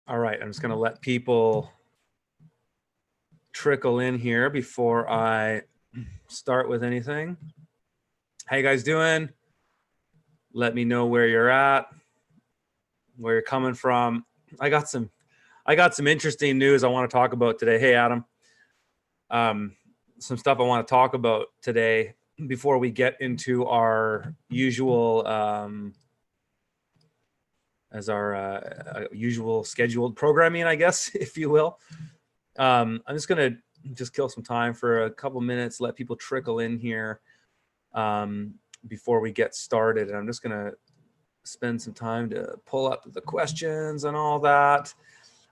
All right, I'm just going to let people trickle in here before I start with anything. How you guys doing? Let me know where you're at, where you're coming from. I got some interesting news I want to talk about today. Hey, Adam. Some stuff I want to talk about today before we get into our usual usual scheduled programming, I guess, if you will. I'm just gonna kill some time for a couple minutes, let people trickle in here before we get started. And I'm just gonna spend some time to pull up the questions and all that.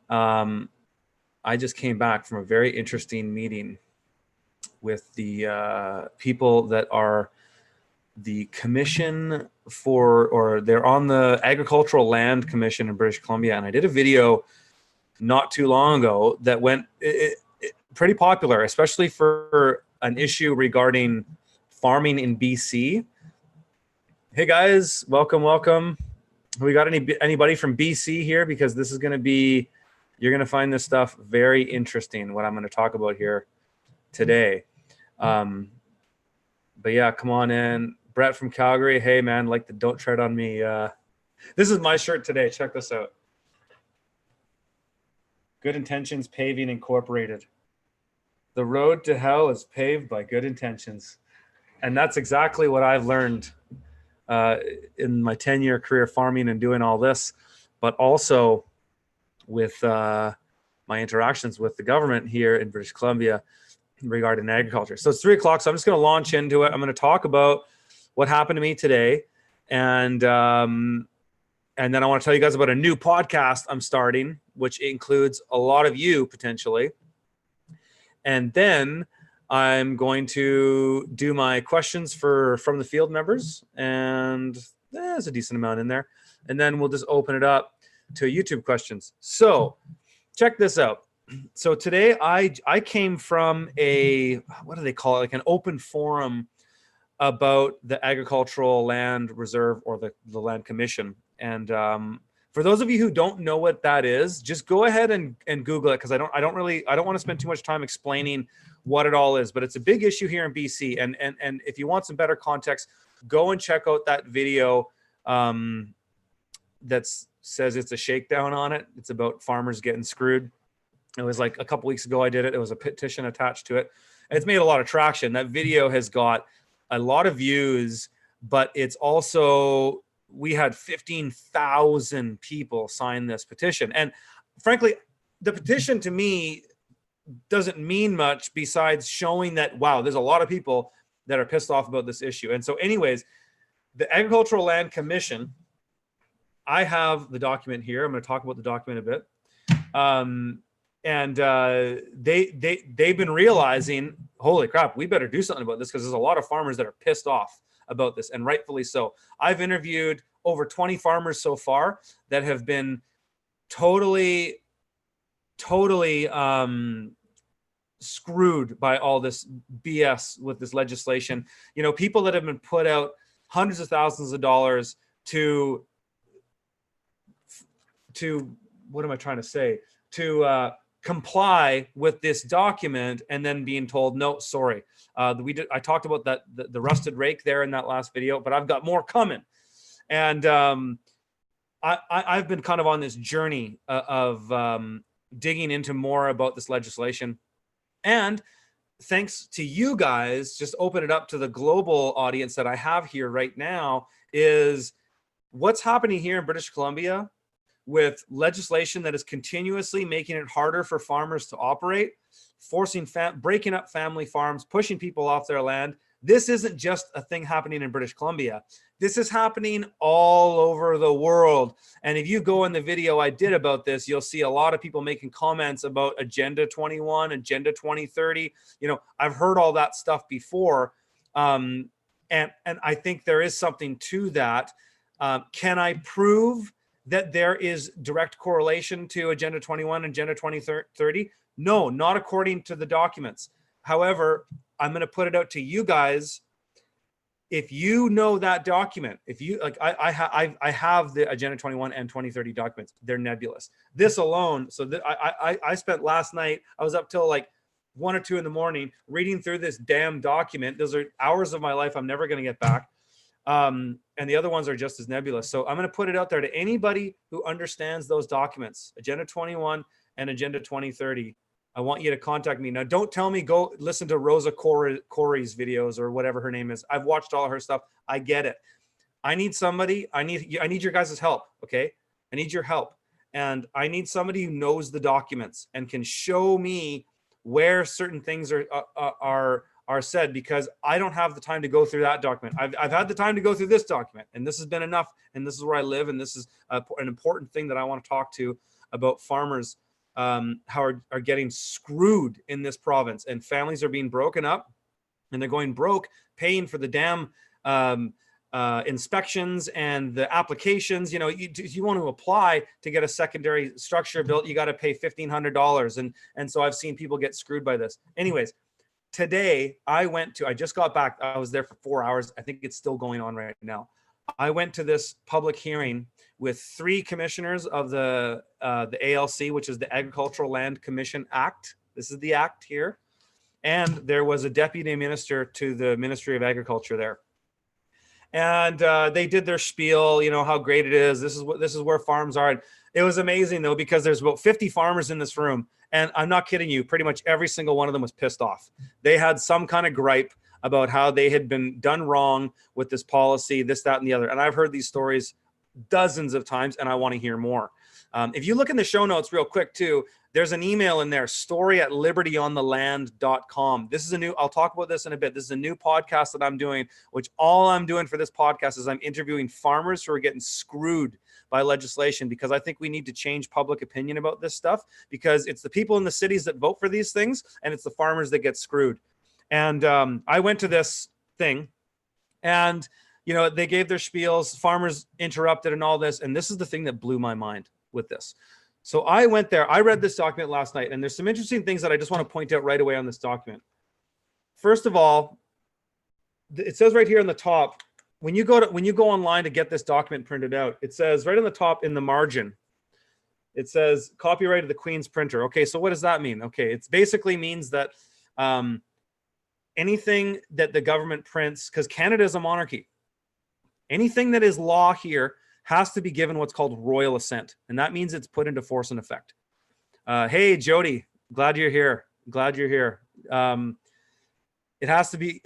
I just came back from a very interesting meeting with the people that are the commission for, or they're on the Agricultural Land Commission in British Columbia. And I did a video not too long ago that went pretty popular, especially for an issue regarding farming in BC. Hey guys, welcome. We got anybody from BC here? Because this is going to be, you're going to find this stuff very interesting, what I'm going to talk about here today. But yeah, come on in. Brett from Calgary. Hey man, like the Don't Tread on Me. This is my shirt today. Check this out. Good Intentions Paving Incorporated. The road to hell is paved by good intentions. And that's exactly what I've learned in my 10-year career farming and doing all this, but also with my interactions with the government here in British Columbia regarding agriculture. So it's 3 o'clock, so I'm just going to launch into it. I'm going to talk about what happened to me today, and then I want to tell you guys about a new podcast I'm starting, which includes a lot of you potentially. And then I'm going to do my questions from the field members, and there's a decent amount in there. And then we'll just open it up to YouTube questions. So check this out. So today I came from a, what do they call it? Like an open forum about the Agricultural Land Reserve, or the Land Commission. And for those of you who don't know what that is, just go ahead and Google it, because I don't want to spend too much time explaining what it all is. But it's a big issue here in BC. And if you want some better context, go and check out that video that says it's a shakedown on it. It's about farmers getting screwed. It was like a couple weeks ago I did it. It was a petition attached to it. And it's made a lot of traction. That video has got a lot of views, but it's also, we had 15,000 people sign this petition. And frankly, the petition to me doesn't mean much besides showing that, wow, there's a lot of people that are pissed off about this issue. And so anyways, the Agricultural Land Commission, I have the document here. I'm going to talk about the document a bit. They've been realizing, holy crap, we better do something about this, because there's a lot of farmers that are pissed off about this, and rightfully so. I've interviewed over 20 farmers so far that have been totally screwed by all this BS with this legislation. You know, people that have been put out hundreds of thousands of dollars to what am I trying to say? To comply with this document, and then being told, no, sorry. I talked about that, the rusted rake there in that last video, but I've got more coming. And I've been kind of on this journey of digging into more about this legislation. And thanks to you guys, just open it up to the global audience that I have here right now, is what's happening here in British Columbia with legislation that is continuously making it harder for farmers to operate, forcing breaking up family farms, pushing people off their land. This isn't just a thing happening in British Columbia. This is happening all over the world. And if you go in the video I did about this, you'll see a lot of people making comments about Agenda 21, Agenda 2030. You know, I've heard all that stuff before. And I think there is something to that. Can I prove that there is direct correlation to Agenda 21 and Agenda 2030? No, not according to the documents. However, I'm going to put it out to you guys. if you know that document, if you like, I have the Agenda 21 and 2030 documents. They're nebulous. This alone, so that I spent last night, I was up till like 1 or 2 in the morning reading through this damn document. Those are hours of my life I'm never going to get back. And the other ones are just as nebulous. So I'm going to put it out there to anybody who understands those documents, Agenda 21 and Agenda 2030. I want you to contact me. Now, don't tell me go listen to Rosa Corey's videos or whatever her name is. I've watched all her stuff. I get it. I need somebody. I need your guys' help. Okay. I need your help. And I need somebody who knows the documents and can show me where certain things are said, because I don't have the time to go through that document. I've had the time to go through this document, and this has been enough. And this is where I live. And this is an important thing that I want to talk to about farmers, how are getting screwed in this province, and families are being broken up, and they're going broke paying for the damn inspections and the applications. You know, if you want to apply to get a secondary structure built, you got to pay $1,500. And so I've seen people get screwed by this. Anyways, today I just got back. I was there for 4 hours. I think it's still going on right now. I went to this public hearing with 3 commissioners of the ALC, which is the Agricultural Land Commission Act. This is the act here. And there was a deputy minister to the Ministry of Agriculture there. And they did their spiel, you know, how great it is. This is where farms are. And it was amazing, though, because there's about 50 farmers in this room. And I'm not kidding you, pretty much every single one of them was pissed off. They had some kind of gripe about how they had been done wrong with this policy, this, that, and the other. And I've heard these stories dozens of times, and I want to hear more. If you look in the show notes real quick too, there's an email in there, story@libertyontheland.com. This is I'll talk about this in a bit. This is a new podcast that I'm doing, which all I'm doing for this podcast is I'm interviewing farmers who are getting screwed by legislation, because I think we need to change public opinion about this stuff, because it's the people in the cities that vote for these things, and it's the farmers that get screwed. And I went to this thing, and you know, they gave their spiels, farmers interrupted and all this. And this is the thing that blew my mind with this. So I went there, I read this document last night, and there's some interesting things that I just want to point out right away on this document. First of all, it says right here on the top, when you go online to get this document printed out, it says right on the top in the margin, it says copyright of the Queen's printer. Okay, so what does that mean? Okay, it basically means that anything that the government prints, because Canada is a monarchy, anything that is law here has to be given what's called royal assent. And that means it's put into force and effect. Hey, Jody, glad you're here. Glad you're here. It has to be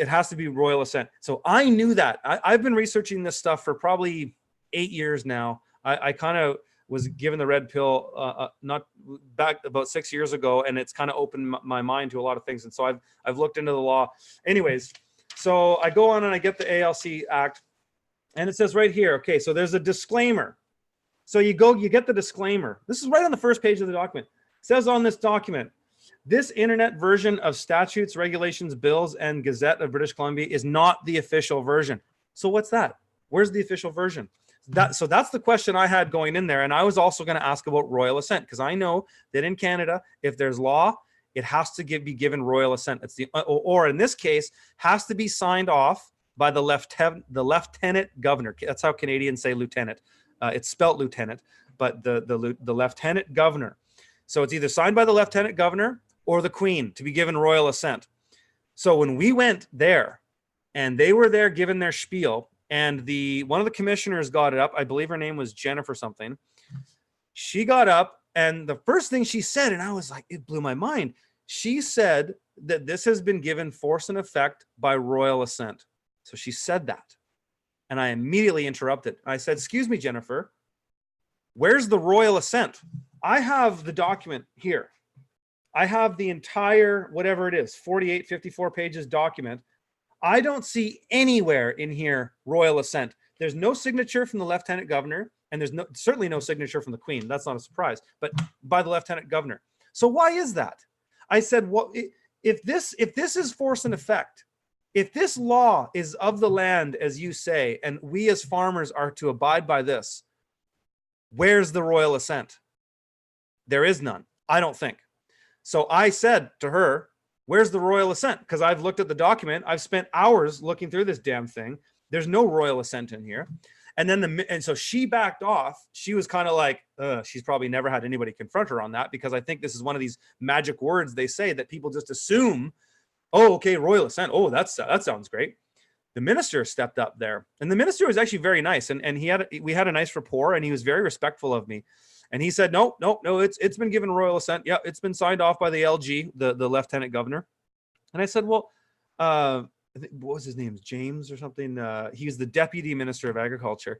royal assent. So I knew that. I've been researching this stuff for probably 8 years now. I kind of was given the red pill not back about 6 years ago, and it's kind of opened my mind to a lot of things. And so I've looked into the law. Anyways, so I go on and I get the ALC Act. And it says right here, okay, so there's a disclaimer. So you get the disclaimer. This is right on the first page of the document. It says on this document, this internet version of statutes, regulations, bills, and Gazette of British Columbia is not the official version. So what's that? Where's the official version? So that's the question I had going in there. And I was also going to ask about royal assent, because I know that in Canada, if there's law, it has to be given royal assent. It's or in this case, has to be signed off by the lieutenant governor. That's how Canadians say lieutenant. It's spelt lieutenant, but the lieutenant governor. So it's either signed by the lieutenant governor or the Queen to be given royal assent. So when we went there, and they were there giving their spiel, and one of the commissioners got it up. I believe her name was Jennifer something. She got up, and the first thing she said, and I was like, it blew my mind. She said that this has been given force and effect by royal assent. So she said that, and I immediately interrupted. I said, excuse me, Jennifer, where's the royal assent? I have the document here. I have the entire, whatever it is, 48, 54 pages document. I don't see anywhere in here royal assent. There's no signature from the lieutenant governor, and there's certainly no signature from the Queen. That's not a surprise, but by the lieutenant governor. So why is that? I said, well, if this is force and effect, if this law is of the land, as you say, and we as farmers are to abide by this, where's the royal assent? There is none, I don't think. So I said to her, Where's the royal assent? Because I've looked at the document. I've spent hours looking through this damn thing. There's no royal assent in here. And then so she backed off. She was kind of like, she's probably never had anybody confront her on that, because I think this is one of these magic words they say that people just assume, oh, okay, royal assent. Oh, that sounds great. The minister stepped up there, and the minister was actually very nice. And we had a nice rapport, and he was very respectful of me. And he said, no, it's been given royal assent. Yeah, it's been signed off by the LG, the lieutenant governor. And I said, well, what was his name? James or something? He was the deputy minister of agriculture.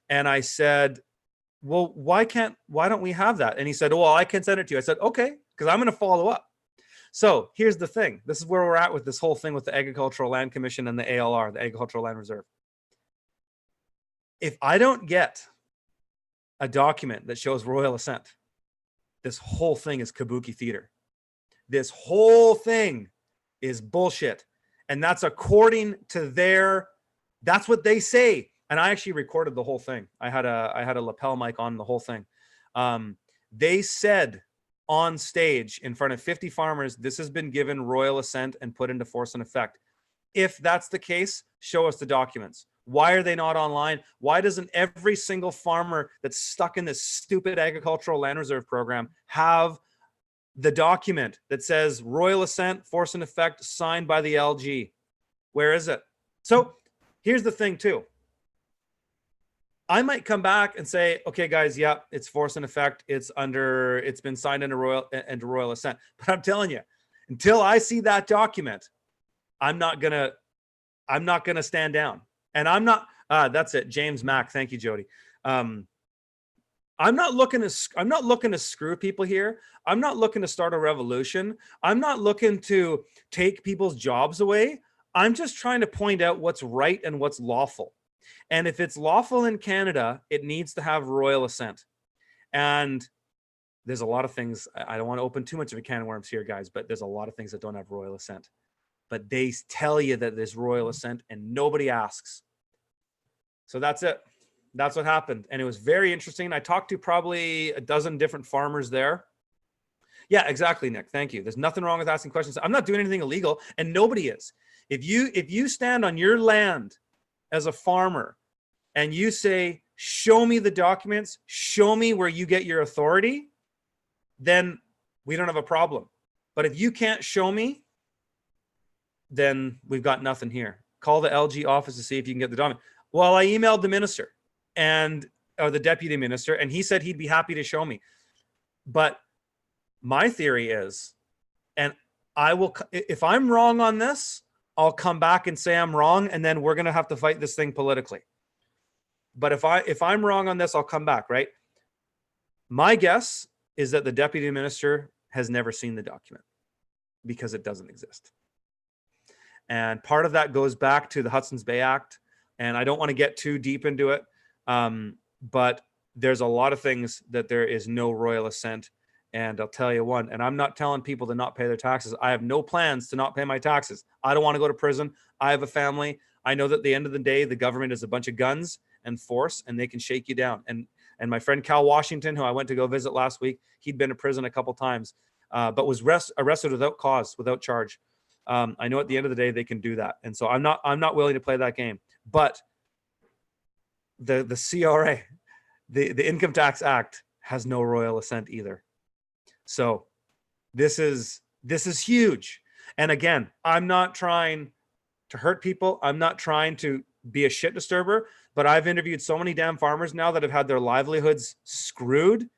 And I said, well, why don't we have that? And he said, well, I can send it to you. I said, okay, because I'm going to follow up. So here's the thing. This is where we're at with this whole thing with the Agricultural Land Commission and the ALR, the Agricultural Land Reserve. If I don't get a document that shows royal assent, this whole thing is kabuki theater. This whole thing is bullshit. And that's according to that's what they say. And I actually recorded the whole thing. I had a lapel mic on the whole thing. They said on stage in front of 50 farmers, this has been given royal assent and put into force and effect. If that's the case, show us the documents. Why are they not online? Why doesn't every single farmer that's stuck in this stupid agricultural land reserve program have the document that says royal assent, force and effect, signed by the LG? Where is it? So here's the thing too. I might come back and say, okay, guys, yeah, it's force and effect. It's been signed into royal assent. But I'm telling you, until I see that document, I'm not gonna stand down. And I'm not, that's it. James Mack. Thank you, Jody. I'm not looking to screw people here. I'm not looking to start a revolution. I'm not looking to take people's jobs away. I'm just trying to point out what's right and what's lawful. And if it's lawful in Canada, it needs to have royal assent. And there's a lot of things. I don't want to open too much of a can of worms here, guys, but there's a lot of things that don't have royal assent. But they tell you that there's royal assent and nobody asks. So that's it. That's what happened. And it was very interesting. I talked to probably a dozen different farmers there. Yeah, exactly, Nick. Thank you. There's nothing wrong with asking questions. I'm not doing anything illegal, and nobody is. If you stand on your land as a farmer and you say, show me the documents, show me where you get your authority, then we don't have a problem. But if you can't show me, then we've got nothing here. Call the LG office to see if you can get the document. Well, I emailed the minister or the deputy minister, and he said he'd be happy to show me. But my theory is, and I will, if I'm wrong on this, I'll come back and say I'm wrong, and then we're going to have to fight this thing politically. But if I'm wrong on this, I'll come back, right? My guess is that the deputy minister has never seen the document because it doesn't exist. And part of that goes back to the Hudson's Bay Act. And I don't want to get too deep into it. But there's a lot of things that there is no royal assent. And I'll tell you one, and I'm not telling people to not pay their taxes. I have no plans to not pay my taxes. I don't want to go to prison. I have a family. I know that at the end of the day, the government is a bunch of guns and force, and they can shake you down. And my friend Cal Washington, who I went to go visit last week, he'd been to prison a couple times, but was arrested without cause, without charge. I know at the end of the day, they can do that. And so I'm not willing to play that game. But the CRA, the Income Tax Act, has no royal assent either. So this is huge. And again, I'm not trying to hurt people. I'm not trying to be a shit disturber, but I've interviewed so many damn farmers now that have had their livelihoods screwed,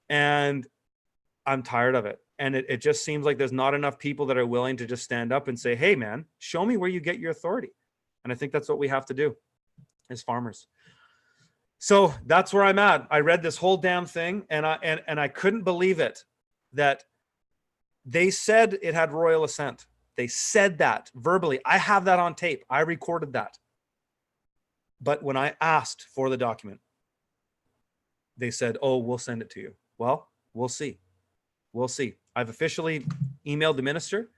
and I'm tired of it. And it just seems like there's not enough people that are willing to just stand up and say, hey man, show me where you get your authority. And I think that's what we have to do as farmers. So that's where I'm at. I read this whole damn thing, and I couldn't believe it that they said it had royal assent. They said that verbally. I have that on tape. I recorded that. But when I asked for the document, they said, oh, we'll send it to you. Well, we'll see. We'll see. I've officially emailed the minister,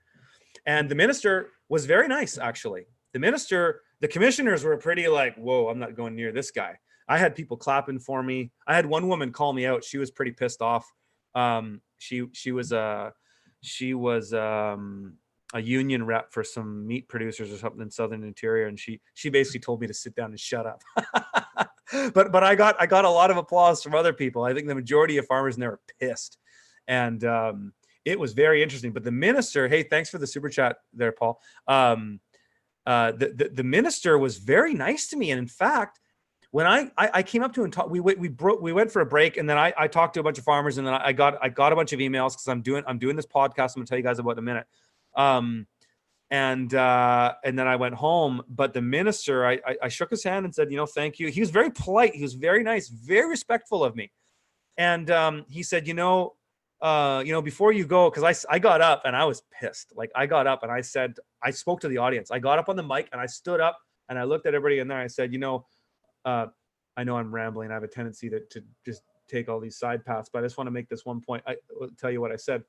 and the minister was very nice, actually. The commissioners were pretty like, whoa, I'm not going near this guy. I had people clapping for me. I had one woman call me out. She was pretty pissed off. She was a union rep for some meat producers or something in Southern Interior, and she basically told me to sit down and shut up. but I got a lot of applause from other people. I think the majority of farmers in there were pissed, and it was very interesting. But the minister, hey, thanks for the super chat there, Paul. The minister was very nice to me, and in fact, when I came up to him and talked, we went for a break, and then I talked to a bunch of farmers, and then I got a bunch of emails because I'm doing this podcast. I'm gonna tell you guys about in a minute. And then I went home, but the minister, I shook his hand and said, thank you. He was very polite. He was very nice, very respectful of me. And he said, before you go, because I got up and I was pissed. Like I got up and I said, I spoke to the audience. I got up on the mic and I stood up and I looked at everybody in there. I said, I know I'm rambling. I have a tendency to just take all these side paths, but I just want to make this one point. I'll tell you what I said.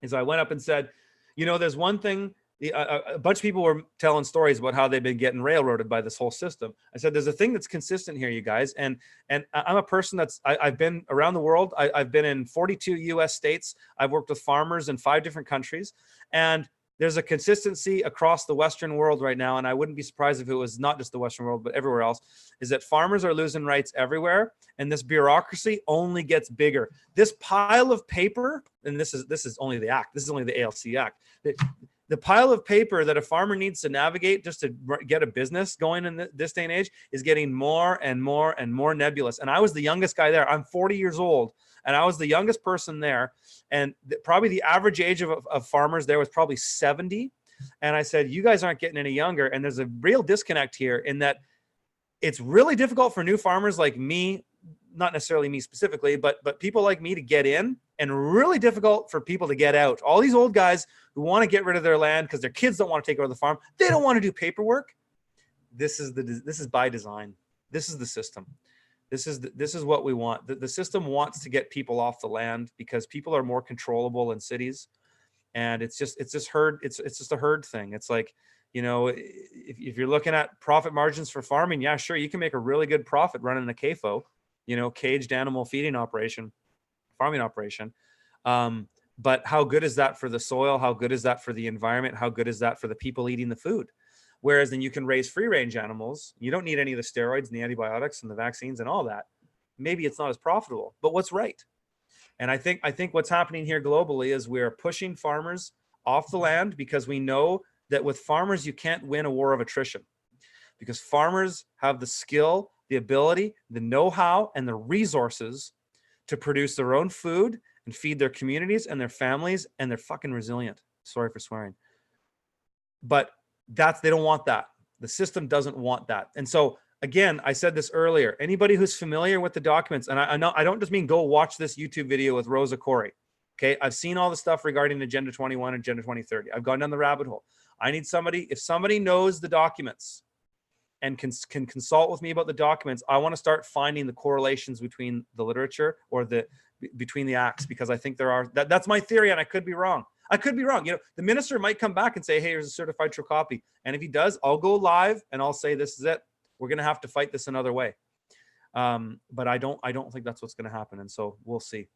Is I went up and said, there's one thing. A bunch of people were telling stories about how they've been getting railroaded by this whole system. I said, there's a thing that's consistent here, you guys. And I'm a person I've been around the world. I've been in 42 US states. I've worked with farmers in 5 different countries. And there's a consistency across the Western world right now. And I wouldn't be surprised if it was not just the Western world, but everywhere else, is that farmers are losing rights everywhere. And this bureaucracy only gets bigger. This pile of paper, and this is only the act. This is only the ALC Act. The pile of paper that a farmer needs to navigate just to get a business going in this day and age is getting more and more and more nebulous. And I was the youngest guy there. I'm 40 years old, and I was the youngest person there. And probably the average age of farmers there was probably 70. And I said, you guys aren't getting any younger. And there's a real disconnect here in that it's really difficult for new farmers like me, not necessarily me specifically, but people like me to get in, and really difficult for people to get out. All these old guys who want to get rid of their land because their kids don't want to take over the farm. They don't want to do paperwork. This is by design. This is the system. This is what we want. The system wants to get people off the land because people are more controllable in cities, and it's just herd. It's just a herd thing. It's like, if you're looking at profit margins for farming, yeah, sure, you can make a really good profit running a CAFO, caged animal feeding operation, farming operation. But how good is that for the soil? How good is that for the environment? How good is that for the people eating the food? Whereas then you can raise free range animals. You don't need any of the steroids and the antibiotics and the vaccines and all that. Maybe it's not as profitable, but what's right? And I think what's happening here globally is we're pushing farmers off the land because we know that with farmers, you can't win a war of attrition, because farmers have the skill, the ability, the know-how, and the resources to produce their own food and feed their communities and their families, and they're fucking resilient. Sorry for swearing. But they don't want that. The system doesn't want that. And so, again, I said this earlier, anybody who's familiar with the documents, and I know I don't just mean go watch this YouTube video with Rosa Corey. Okay, I've seen all the stuff regarding Agenda 21 and Agenda 2030. I've gone down the rabbit hole. I need somebody, if somebody knows the documents and can consult with me about the documents, I want to start finding the correlations between the literature or between the acts, because I think there are. That's my theory, and I could be wrong. The minister might come back and say, hey, here's a certified true copy. And if he does, I'll go live and I'll say, this is it. We're going to have to fight this another way. But I don't think that's what's going to happen. And so we'll see.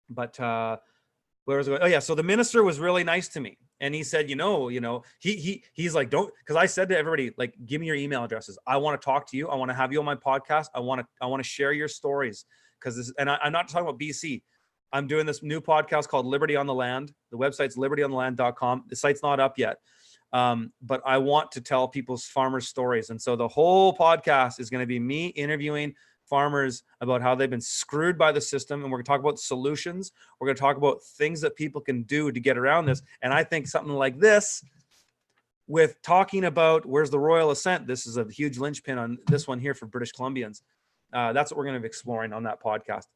But where was it going? Oh yeah. So the minister was really nice to me. And he said, he's like, don't, because I said to everybody, like, give me your email addresses. I want to talk to you. I want to have you on my podcast. I want to share your stories. I'm not talking about BC. I'm doing this new podcast called Liberty on the Land. The website's libertyontheland.com. The site's not up yet. But I want to tell people's farmers' stories. And so the whole podcast is going to be me interviewing farmers about how they've been screwed by the system. And we're going to talk about solutions. We're going to talk about things that people can do to get around this. And I think something like this, with talking about where's the Royal Assent, this is a huge linchpin on this one here for British Columbians. That's what we're going to be exploring on that podcast.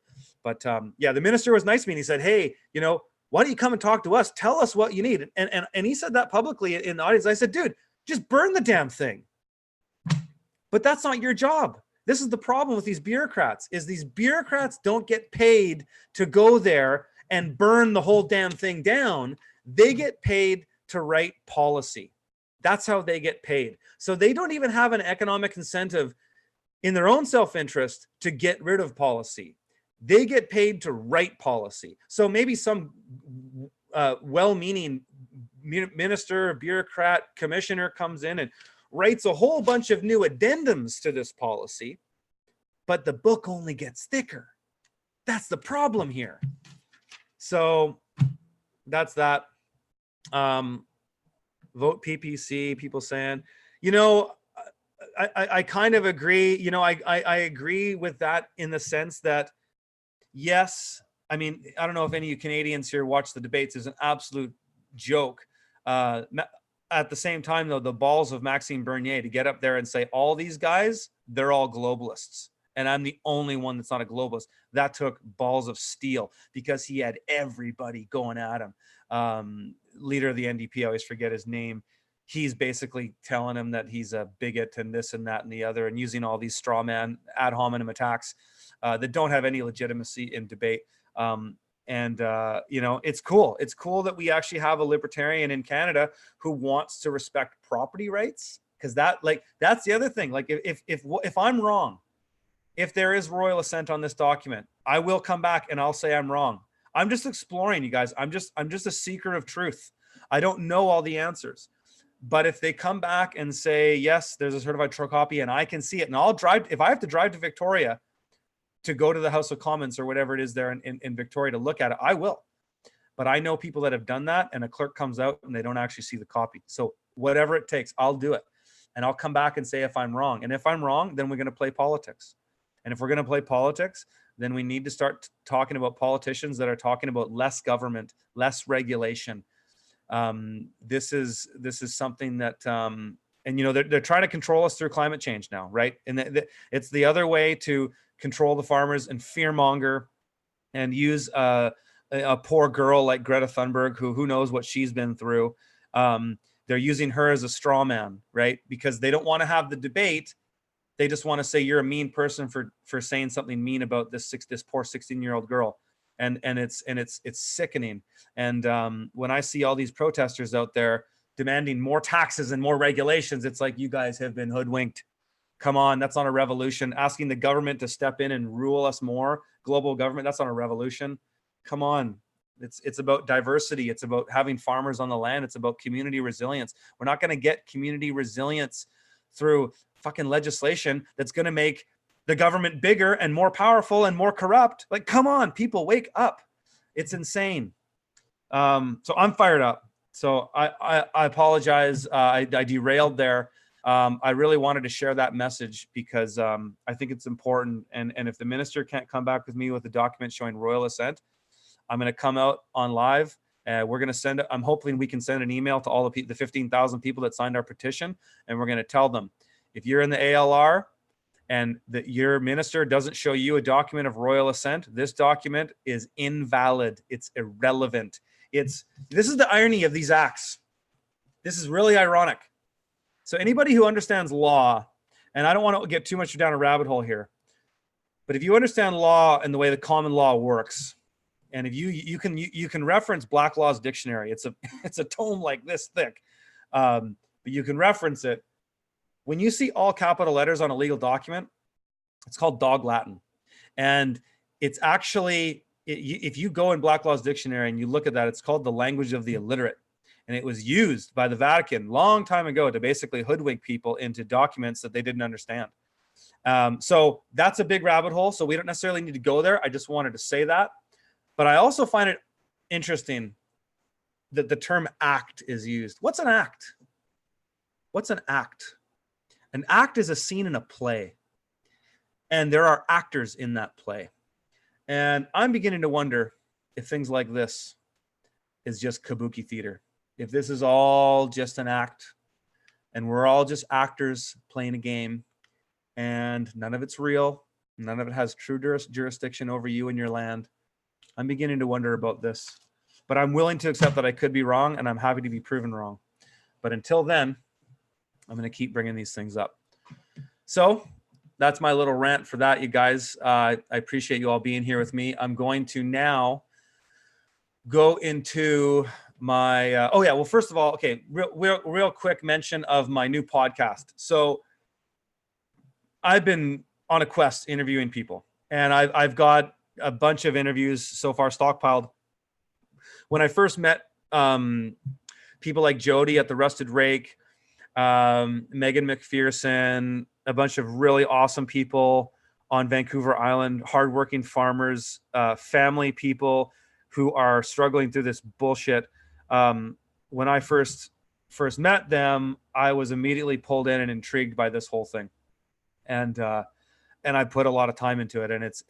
But the minister was nice to me, and he said, hey, why don't you come and talk to us? Tell us what you need. And he said that publicly in the audience. I said, dude, just burn the damn thing. But that's not your job. This is the problem with these bureaucrats, is these bureaucrats don't get paid to go there and burn the whole damn thing down. They get paid to write policy. That's how they get paid. So they don't even have an economic incentive in their own self-interest to get rid of policy. They get paid to write policy. So maybe some well-meaning minister, bureaucrat, commissioner comes in and writes a whole bunch of new addendums to this policy, but the book only gets thicker. That's the problem here. So that's that. Vote PPC, people saying, I kind of agree. I agree with that in the sense that, yes, I mean, I don't know if any of you Canadians here watch the debates. It's an absolute joke. At the same time, though, the balls of Maxime Bernier to get up there and say, all these guys, they're all globalists. And I'm the only one that's not a globalist. That took balls of steel because he had everybody going at him. Leader of the NDP, I always forget his name. He's basically telling him that he's a bigot and this and that and the other, and using all these straw man ad hominem attacks that don't have any legitimacy in debate. It's cool. It's cool that we actually have a libertarian in Canada who wants to respect property rights, because that's the other thing. Like if I'm wrong, if there is royal assent on this document, I will come back and I'll say I'm wrong. I'm just exploring, you guys. I'm just a seeker of truth. I don't know all the answers. But if they come back and say, yes, there's a certified true copy and I can see it, and I'll drive, if I have to drive to Victoria to go to the House of Commons or whatever it is there in Victoria to look at it, I will. But I know people that have done that, and a clerk comes out and they don't actually see the copy. So whatever it takes, I'll do it. And I'll come back and say if I'm wrong. And if I'm wrong, then we're going to play politics. And if we're going to play politics, then we need to start talking about politicians that are talking about less government, less regulation. This is something that, they're trying to control us through climate change now, right? And it's the other way to control the farmers and fearmonger and use a poor girl like Greta Thunberg, who knows what she's been through. They're using her as a straw man, right? Because they don't want to have the debate. They just want to say you're a mean person for saying something mean about this poor 16-year-old girl. And it's sickening. And when I see all these protesters out there demanding more taxes and more regulations, it's like, you guys have been hoodwinked. Come on, that's not a revolution. Asking the government to step in and rule us more, global government, that's not a revolution. Come on. It's about diversity. It's about having farmers on the land. It's about community resilience. We're not going to get community resilience through fucking legislation that's going to make the government bigger and more powerful and more corrupt. Like, come on, people, wake up. It's insane. So I'm fired up. So I apologize. I derailed there. I really wanted to share that message because I think it's important. And if the minister can't come back with me with a document showing royal assent, I'm going to come out on live. We're going to send it. I'm hoping we can send an email to all the 15,000 people that signed our petition. And we're going to tell them, if you're in the ALR and that your minister doesn't show you a document of royal assent, this document is invalid. It's irrelevant. This is the irony of these acts. This is really ironic. So anybody who understands law, and I don't want to get too much down a rabbit hole here, but if you understand law and the way the common law works, and if you can reference Blacklaw's dictionary, it's a tome like this thick, but you can reference it. When you see all capital letters on a legal document, it's called dog Latin. And it's actually, if you go in Blacklaw's dictionary and you look at that, it's called the language of the illiterate. And it was used by the Vatican long time ago to basically hoodwink people into documents that they didn't understand. So that's a big rabbit hole. So we don't necessarily need to go there. I just wanted to say that. But I also find it interesting that the term act is used. What's an act? What's an act? An act is a scene in a play. And there are actors in that play. And I'm beginning to wonder if things like this is just kabuki theater. If this is all just an act and we're all just actors playing a game and none of it's real, none of it has true jurisdiction over you and your land. I'm beginning to wonder about this. But I'm willing to accept that I could be wrong, and I'm happy to be proven wrong. But until then, I'm going to keep bringing these things up. So that's my little rant for that, you guys. I appreciate you all being here with me. I'm going to now go into my, well, first of all, okay, real quick mention of my new podcast. So I've been on a quest interviewing people, and I've got a bunch of interviews so far stockpiled. When I first met people like Jody at the Rusted Rake, Megan McPherson, a bunch of really awesome people on Vancouver Island, hardworking farmers, family people who are struggling through this bullshit. When I first met them, I was immediately pulled in and intrigued by this whole thing, and I put a lot of time into it. And it's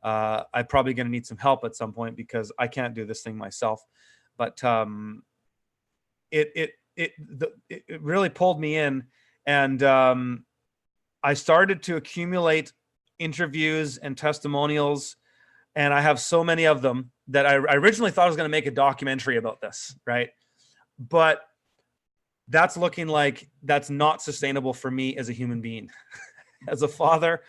I'm probably going to need some help at some point because I can't do this thing myself. But it really pulled me in, and I started to accumulate interviews and testimonials, and I have so many of them that I originally thought I was going to make a documentary about this, right? But that's looking like that's not sustainable for me as a human being, as a father,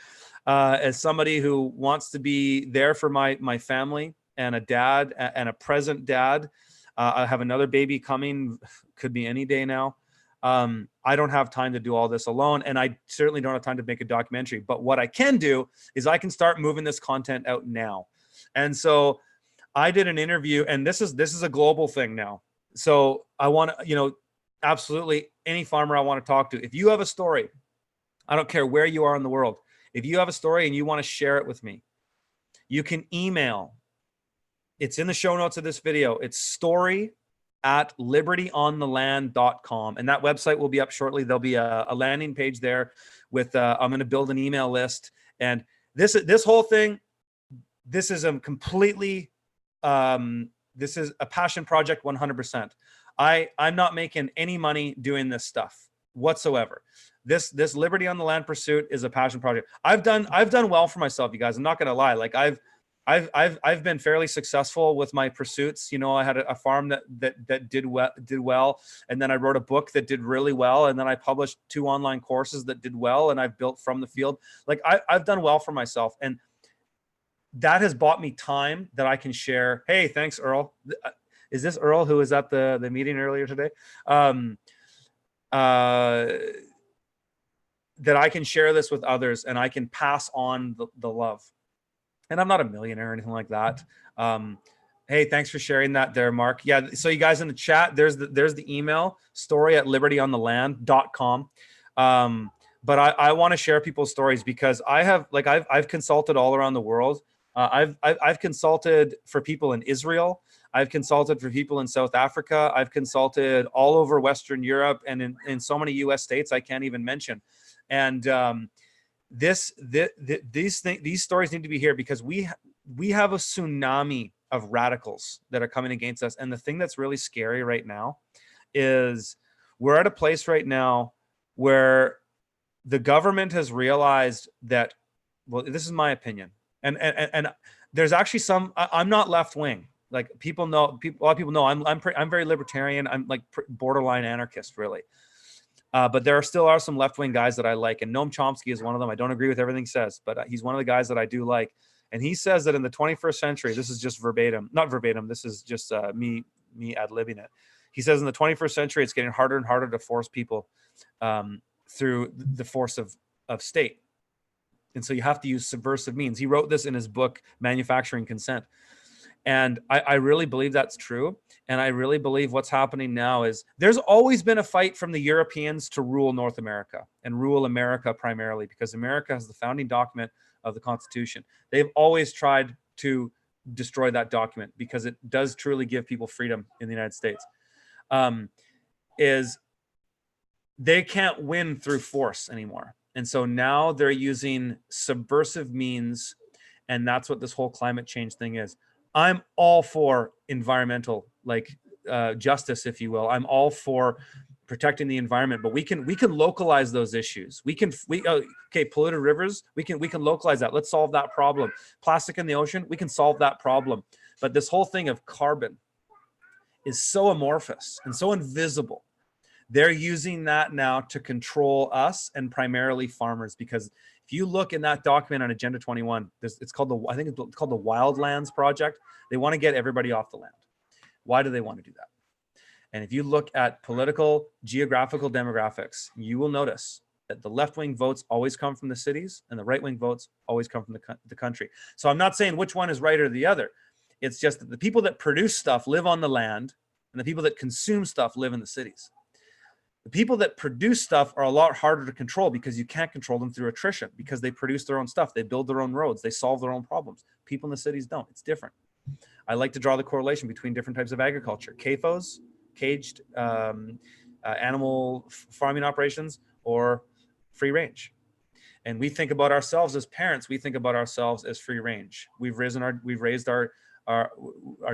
as somebody who wants to be there for my family, and a dad, and a present dad. I have another baby coming, could be any day now. I don't have time to do all this alone, and I certainly don't have time to make a documentary. But what I can do is I can start moving this content out now. And so I did an interview, and this is a global thing now. So I want to, absolutely any farmer I want to talk to. If you have a story, I don't care where you are in the world. If you have a story and you want to share it with me, you can email. It's in the show notes of this video. It's story@libertyontheland.com. And that website will be up shortly. There'll be a landing page there with, I'm going to build an email list. And this whole thing, this is a completely, this is a passion project 100%. I'm not making any money doing this stuff whatsoever. This Liberty on the Land pursuit is a passion project. I've done well for myself, you guys. I'm not going to lie. Like I've been fairly successful with my pursuits. I had a farm that did well, and then I wrote a book that did really well, and then I published 2 online courses that did well, and I've built from the field. Like I've done well for myself, and that has bought me time that I can share. Hey, thanks, Earl. Is this Earl who was at the meeting earlier today? That I can share this with others, and I can pass on the love. And I'm not a millionaire or anything like that. Hey, thanks for sharing that there, Mark. Yeah, so you guys in the chat, there's the email, story@libertyontheland.com. But I want to share people's stories because I've consulted all around the world. I've consulted for people in Israel. I've consulted for people in South Africa. I've consulted all over Western Europe, and in so many US states I can't even mention. And these stories need to be here because we have a tsunami of radicals that are coming against us. And the thing that's really scary right now is we're at a place right now where the government has realized that, well, this is my opinion. And there's actually I'm not left wing. Like a lot of people know I'm very libertarian. I'm like borderline anarchist, really. But there are some left-wing guys that I like, and Noam Chomsky is one of them. I don't agree with everything he says, but he's one of the guys that I do like. And he says that in the 21st century, this is just verbatim, not verbatim, this is just me ad-libbing it. He says in the 21st century, it's getting harder and harder to force people through the force of state. And so you have to use subversive means. He wrote this in his book, Manufacturing Consent. And I really believe that's true. And I really believe what's happening now is there's always been a fight from the Europeans to rule North America and rule America primarily because America has the founding document of the Constitution. They've always tried to destroy that document because it does truly give people freedom in the United States. Is they can't win through force anymore. And so now they're using subversive means. And that's what this whole climate change thing is. I'm all for environmental, justice, if you will. I'm all for protecting the environment, but we can localize those issues. Polluted rivers, we can localize that. Let's solve that problem. Plastic in the ocean, we can solve that problem. But this whole thing of carbon is so amorphous and so invisible. They're using that now to control us and primarily farmers, because if you look in that document on Agenda 21, it's called the Wildlands Project. They want to get everybody off the land. Why do they want to do that? And if you look at political, geographical demographics, you will notice that the left-wing votes always come from the cities and the right-wing votes always come from the country. So I'm not saying which one is right or the other. It's just that the people that produce stuff live on the land and the people that consume stuff live in the cities. The people that produce stuff are a lot harder to control because you can't control them through attrition, because they produce their own stuff. They build their own roads. They solve their own problems. People in the cities don't. It's different. I like to draw the correlation between different types of agriculture. CAFOs, caged animal farming operations, or free range. And we think about ourselves as parents. We think about ourselves as free range. We've raised our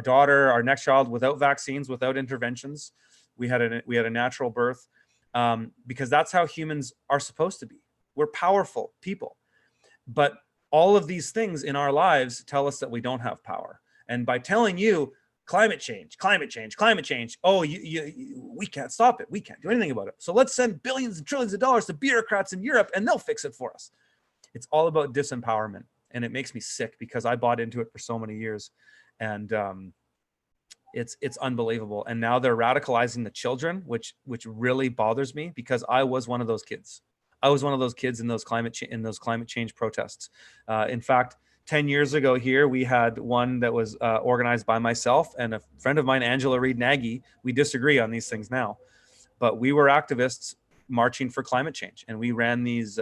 daughter, our next child, without vaccines, without interventions. We had a natural birth, because that's how humans are supposed to be. We're powerful people, but all of these things in our lives tell us that we don't have power. And by telling you climate change, oh, we can't stop it. We can't do anything about it. So let's send billions and trillions of dollars to bureaucrats in Europe and they'll fix it for us. It's all about disempowerment. And it makes me sick because I bought into it for so many years. And it's unbelievable. And now they're radicalizing the children, which really bothers me, because I was one of those kids. I was one of those kids in those climate change protests. In fact, 10 years ago here, we had one that was organized by myself and a friend of mine, Angela Reed Nagy. We disagree on these things now, but we were activists marching for climate change. And we ran these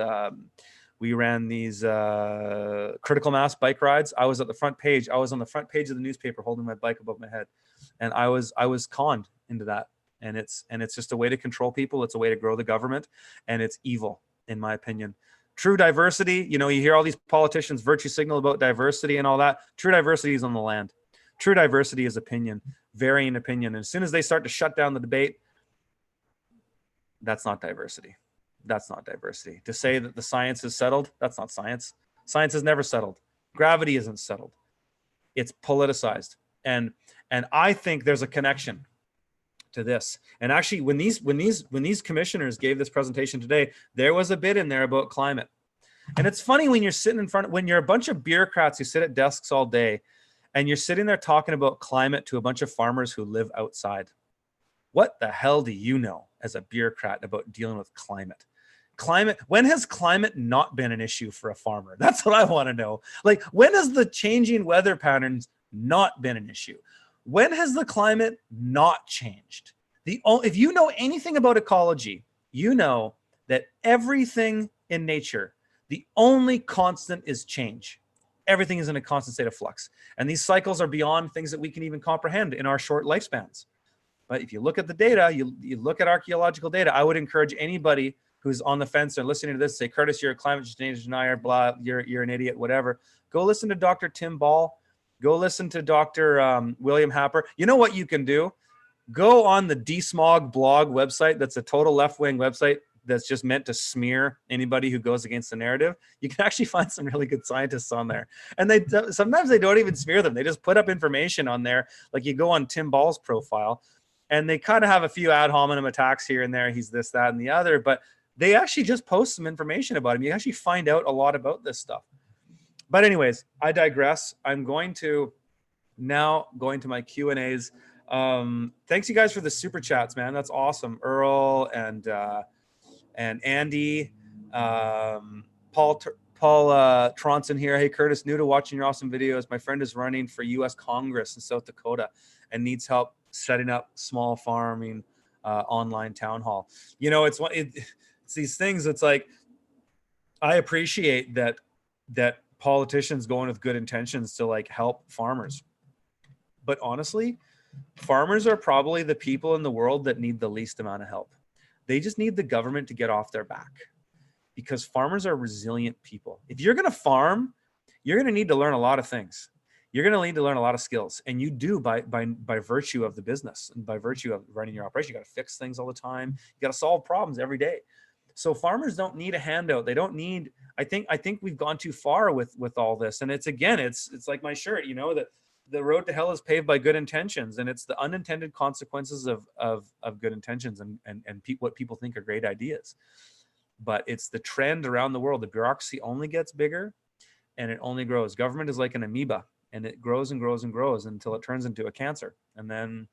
critical mass bike rides. I was at the front page. I was on the front page of the newspaper holding my bike above my head. And I was conned into that. And it's just a way to control people. It's a way to grow the government, and it's evil, in my opinion. True diversity, you hear all these politicians virtue signal about diversity and all that. True diversity is on the land. True diversity is opinion, varying opinion. And as soon as they start to shut down the debate, that's not diversity. That's not diversity. To say that the science is settled, that's not science. Science is never settled. Gravity isn't settled. It's politicized. And I think there's a connection to this. And actually, when these commissioners gave this presentation today, there was a bit in there about climate. And it's funny when you're sitting when you're a bunch of bureaucrats who sit at desks all day and you're sitting there talking about climate to a bunch of farmers who live outside. What the hell do you know as a bureaucrat about dealing with climate? When has climate not been an issue for a farmer? That's what I want to know. Like, when has the changing weather patterns not been an issue? When has the climate not changed? If you know anything about ecology, you know that everything in nature, the only constant is change. Everything is in a constant state of flux. And these cycles are beyond things that we can even comprehend in our short lifespans. But if you look at the data, you look at archaeological data, I would encourage anybody who's on the fence or listening to this, say, Curtis, you're a climate change denier, blah, you're an idiot, whatever. Go listen to Dr. Tim Ball. Go listen to Dr. William Happer. You know what you can do? Go on the Desmog blog website. That's a total left-wing website that's just meant to smear anybody who goes against the narrative. You can actually find some really good scientists on there. And sometimes they don't even smear them. They just put up information on there. Like, you go on Tim Ball's profile, and they kind of have a few ad hominem attacks here and there. He's this, that, and the other. But they actually just post some information about him. You actually find out a lot about this stuff. But anyways, I digress. I'm going to now go into my Q&As. Thanks, you guys, for the super chats, man. That's awesome. Earl and Andy, Paul Tronson here. Hey, Curtis, new to watching your awesome videos. My friend is running for U.S. Congress in South Dakota and needs help setting up small farming online town hall. It's these things. It's like, I appreciate that politicians go in with good intentions to like help farmers. But honestly, farmers are probably the people in the world that need the least amount of help. They just need the government to get off their back, because farmers are resilient people. If you're going to farm, you're going to need to learn a lot of things. You're going to need to learn a lot of skills, and you do by virtue of the business and by virtue of running your operation. You got to fix things all the time. You got to solve problems every day. So farmers don't need a handout. They don't need, I think we've gone too far with all this. And it's like my shirt, that the road to hell is paved by good intentions, and it's the unintended consequences of good intentions and what people think are great ideas. But it's the trend around the world. The bureaucracy only gets bigger and it only grows. Government is like an amoeba, and it grows and grows and grows until it turns into a cancer. And then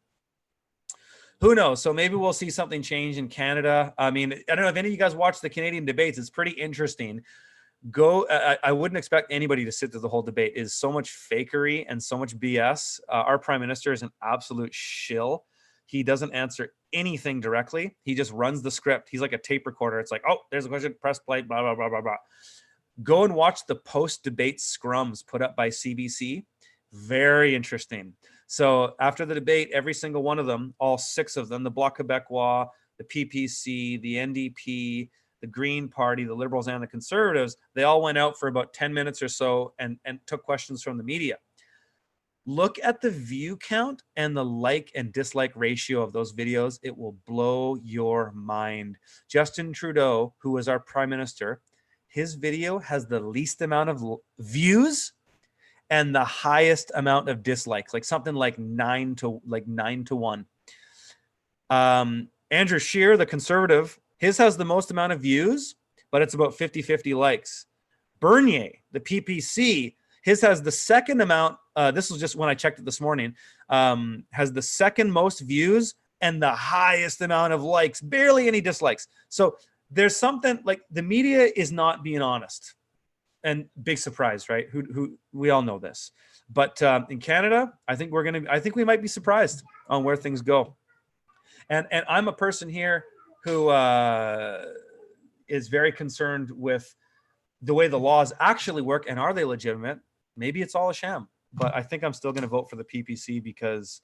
who knows? So maybe we'll see something change in Canada. I mean, I don't know if any of you guys watch the Canadian debates. It's pretty interesting. I wouldn't expect anybody to sit through the whole debate. It is so much fakery and so much BS. Our prime minister is an absolute shill. He doesn't answer anything directly. He just runs the script. He's like a tape recorder. It's like, oh, there's a question, press play, blah, blah, blah, blah, blah. Go and watch the post-debate scrums put up by CBC. Very interesting. So after the debate, every single one of them, all 6 of them, the Bloc Québécois, the PPC, the NDP, the Green Party, the Liberals, and the Conservatives, they all went out for about 10 minutes or so and took questions from the media. Look at the view count and the like and dislike ratio of those videos. It will blow your mind. Justin Trudeau, who was our prime minister, his video has the least amount of views and the highest amount of dislikes, like something like 9 to 1. Andrew Scheer, the Conservative, his has the most amount of views, but it's about 50-50 likes. Bernier, the PPC, his has the second amount. This was just when I checked it this morning. Has the second most views and the highest amount of likes. Barely any dislikes. So there's something like the media is not being honest. And big surprise, right? Who we all know this. But in Canada, I think we might be surprised on where things go. And I'm a person here who is very concerned with the way the laws actually work, and are they legitimate? Maybe it's all a sham, but I think I'm still going to vote for the PPC because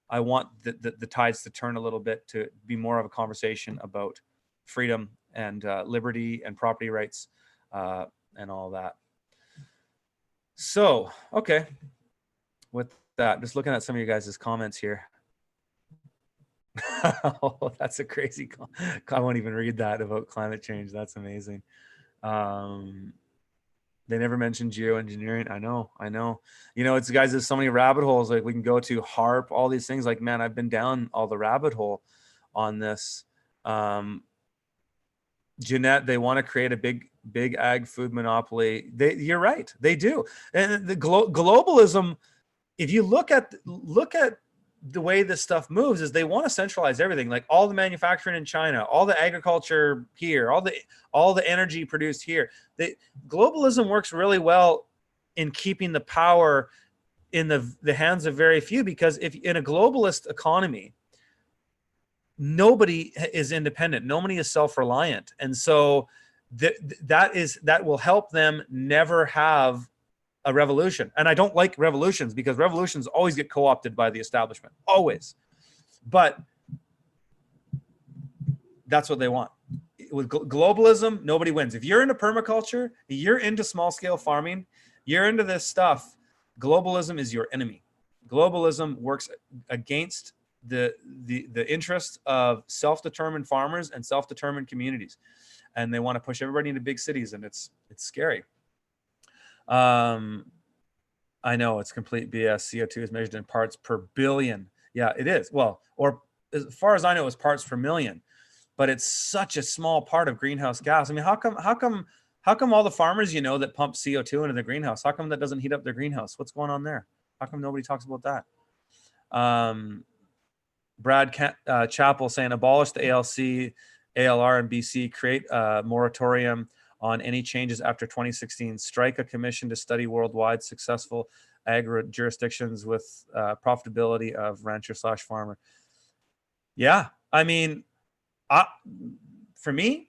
I want the tides to turn a little bit, to be more of a conversation about freedom and liberty and property rights and all that. So, okay. With that, just looking at some of you guys' comments here. Oh, that's a crazy I won't even read that about climate change. That's amazing. They never mentioned geoengineering. I know. You know, it's guys, there's so many rabbit holes like we can go to, HARP, all these things. Like, man, I've been down all the rabbit hole on this. Jeanette, they want to create a big ag food monopoly. You're right. They do. And the globalism, if you look at the way this stuff moves, is they want to centralize everything, like all the manufacturing in China, all the agriculture here, all the energy produced here. Globalism works really well in keeping the power in the hands of very few, because if in a globalist economy, nobody is independent, nobody is self-reliant, and so that will help them never have a revolution. And I don't like revolutions, because revolutions always get co-opted by the establishment, always. But that's what they want. With globalism, nobody wins. If you're into permaculture, you're into small-scale farming, you're into this stuff, globalism is your enemy. Globalism works against the interest of self-determined farmers and self-determined communities. And they want to push everybody into big cities, and it's scary. I know it's complete BS. CO2 is measured in parts per billion. Yeah, it is. Well, or as far as I know, it's parts per million, but it's such a small part of greenhouse gas. I mean, how come all the farmers, you know, that pump CO2 into the greenhouse, how come that doesn't heat up their greenhouse? What's going on there? How come nobody talks about that? Brad Chappell saying, abolish the ALC, ALR in BC, create a moratorium on any changes after 2016, strike a commission to study worldwide successful agri jurisdictions with profitability of rancher/farmer. Yeah, I mean, for me,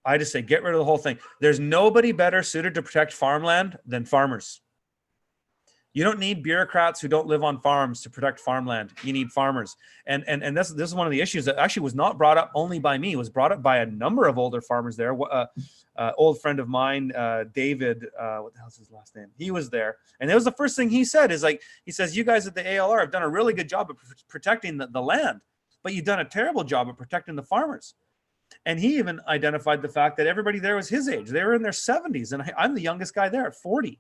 I just say get rid of the whole thing. There's nobody better suited to protect farmland than farmers. You don't need bureaucrats who don't live on farms to protect farmland. You need farmers. And this is one of the issues that actually was not brought up only by me. It was brought up by a number of older farmers there. Old friend of mine, David, what the hell's his last name? He was there. And it was the first thing he said is like, he says, you guys at the ALR have done a really good job of protecting the land, but you've done a terrible job of protecting the farmers. And he even identified the fact that everybody there was his age. They were in their 70s. And I'm the youngest guy there at 40.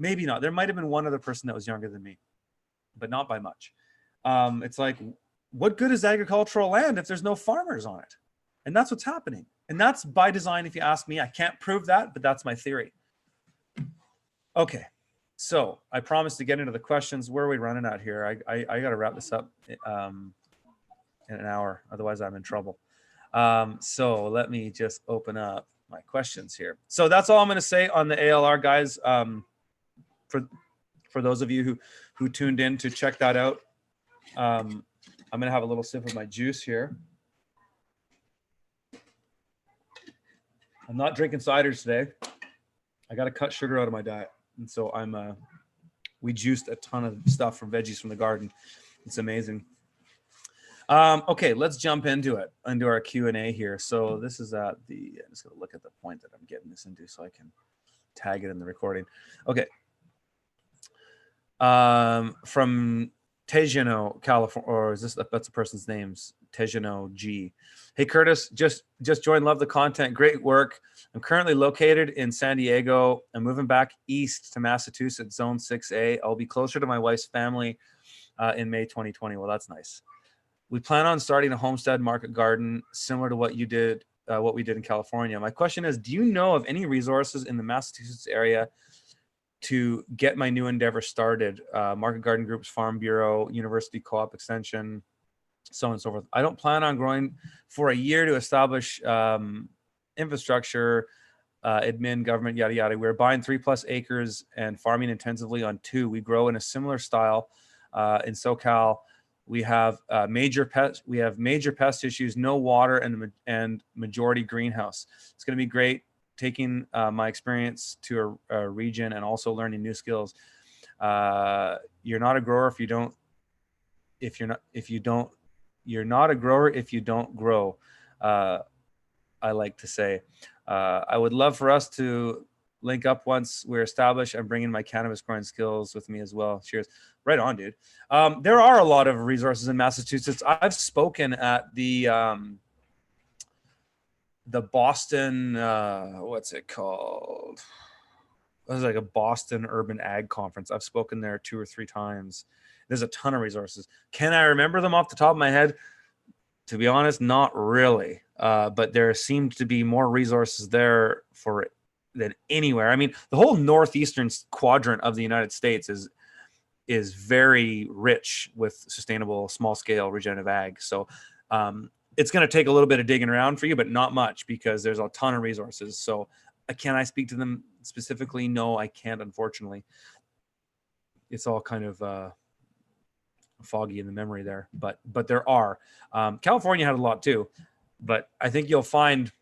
Maybe not. There might have been one other person that was younger than me, but not by much. It's like, what good is agricultural land if there's no farmers on it? And that's what's happening. And that's by design, if you ask me. I can't prove that, but that's my theory. Okay. So I promised to get into the questions. Where are we running at here? I got to wrap this up in an hour. Otherwise, I'm in trouble. So let me just open up my questions here. So that's all I'm going to say on the ALR, guys. For those of you who tuned in to check that out, I'm going to have a little sip of my juice here. I'm not drinking ciders today. I got to cut sugar out of my diet. And so we juiced a ton of stuff from veggies from the garden. It's amazing. Okay, let's jump into our Q&A here. So this is I'm just going to look at the point that I'm getting this into so I can tag it in the recording. Okay. From Tejano, California, or is that's a person's names? Tejano G. Hey Curtis, just joined. Love the content. Great work. I'm currently located in San Diego. I'm moving back east to Massachusetts, Zone 6A. I'll be closer to my wife's family in May 2020. Well, that's nice. We plan on starting a homestead market garden similar to what we did in California. My question is, do you know of any resources in the Massachusetts area to get my new endeavor started? Market garden groups, Farm Bureau, University Co-op Extension, so on and so forth. I don't plan on growing for a year to establish infrastructure, admin, government, yada, yada. We're buying 3+ acres and farming intensively on 2. We grow in a similar style in SoCal. We have major pest issues, no water, and majority greenhouse. It's going to be great taking my experience to a region and also learning new skills. You're not a grower you're not a grower if you don't grow. I like to say. I would love for us to link up once we're established. I'm bringing my cannabis growing skills with me as well. Cheers. Right on, dude. There are a lot of resources in Massachusetts. I've spoken at the Boston, what's it called? It was like a Boston Urban Ag Conference. I've spoken there 2 or 3 times. There's a ton of resources. Can I remember them off the top of my head? To be honest, not really. But there seemed to be more resources there than anywhere. I mean, the whole northeastern quadrant of the United States is very rich with sustainable, small-scale regenerative ag. So it's going to take a little bit of digging around for you, but not much because there's a ton of resources. So can I speak to them specifically? No, I can't, unfortunately. It's all kind of foggy in the memory there, but there are. California had a lot too, but I think you'll find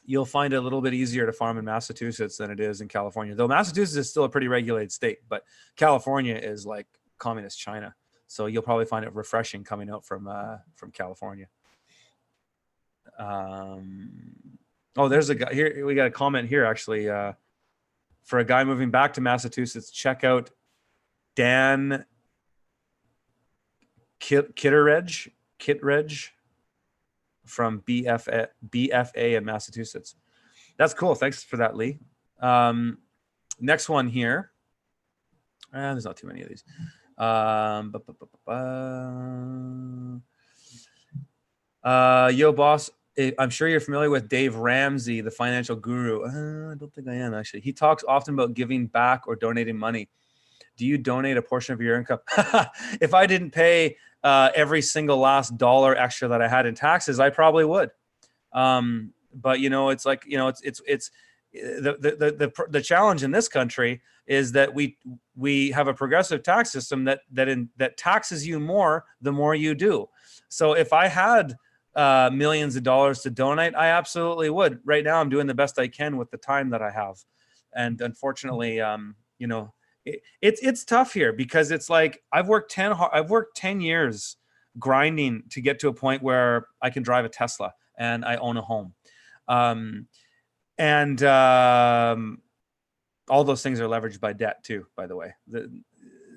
it a little bit easier to farm in Massachusetts than it is in California. Though Massachusetts is still a pretty regulated state, but California is like communist China. So you'll probably find it refreshing coming out from California. There's a guy here. We got a comment here actually. For a guy moving back to Massachusetts, check out Dan Kitteridge from BFA in Massachusetts. That's cool. Thanks for that, Lee. Next one here. There's not too many of these. Yo, boss. I'm sure you're familiar with Dave Ramsey, the financial guru. I don't think I am, actually. He talks often about giving back or donating money. Do you donate a portion of your income? If I didn't pay every single last dollar extra that I had in taxes, I probably would. But it's like, it's the challenge in this country is that we have a progressive tax system that taxes you more the more you do. So if I had millions of dollars to donate, I absolutely would. Right now, I'm doing the best I can with the time that I have, and unfortunately, it's tough here because it's like I've worked 10 years grinding to get to a point where I can drive a Tesla and I own a home. All those things are leveraged by debt too, by the way.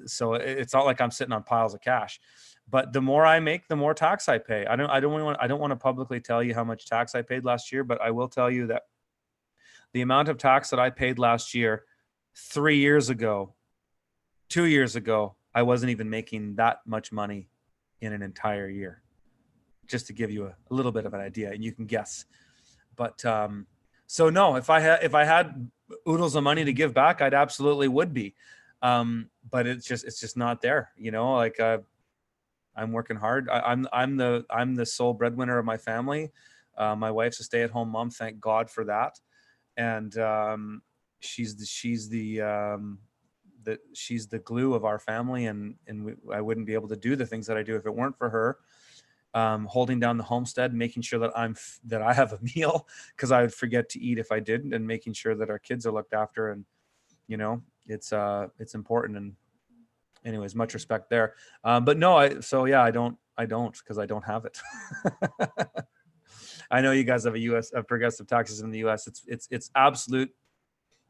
So it's not like I'm sitting on piles of cash, but the more I make, the more tax I pay. I don't want to publicly tell you how much tax I paid last year, but I will tell you that the amount of tax that I paid last year, 3 years ago, 2 years ago, I wasn't even making that much money in an entire year. Just to give you a little bit of an idea, and you can guess. But so no, if I had oodles of money to give back, I'd absolutely would be. But it's just not there. Like I'm working hard. I'm the sole breadwinner of my family. My wife's a stay-at-home mom. Thank God for that. And she's the that she's the glue of our family, and I wouldn't be able to do the things that I do if it weren't for her. Holding down the homestead, making sure that I have a meal, because I would forget to eat if I didn't, and making sure that our kids are looked after. And it's important. And anyways, much respect there. But no, I don't because I don't have it. I know you guys have a progressive taxes in the US. It's absolute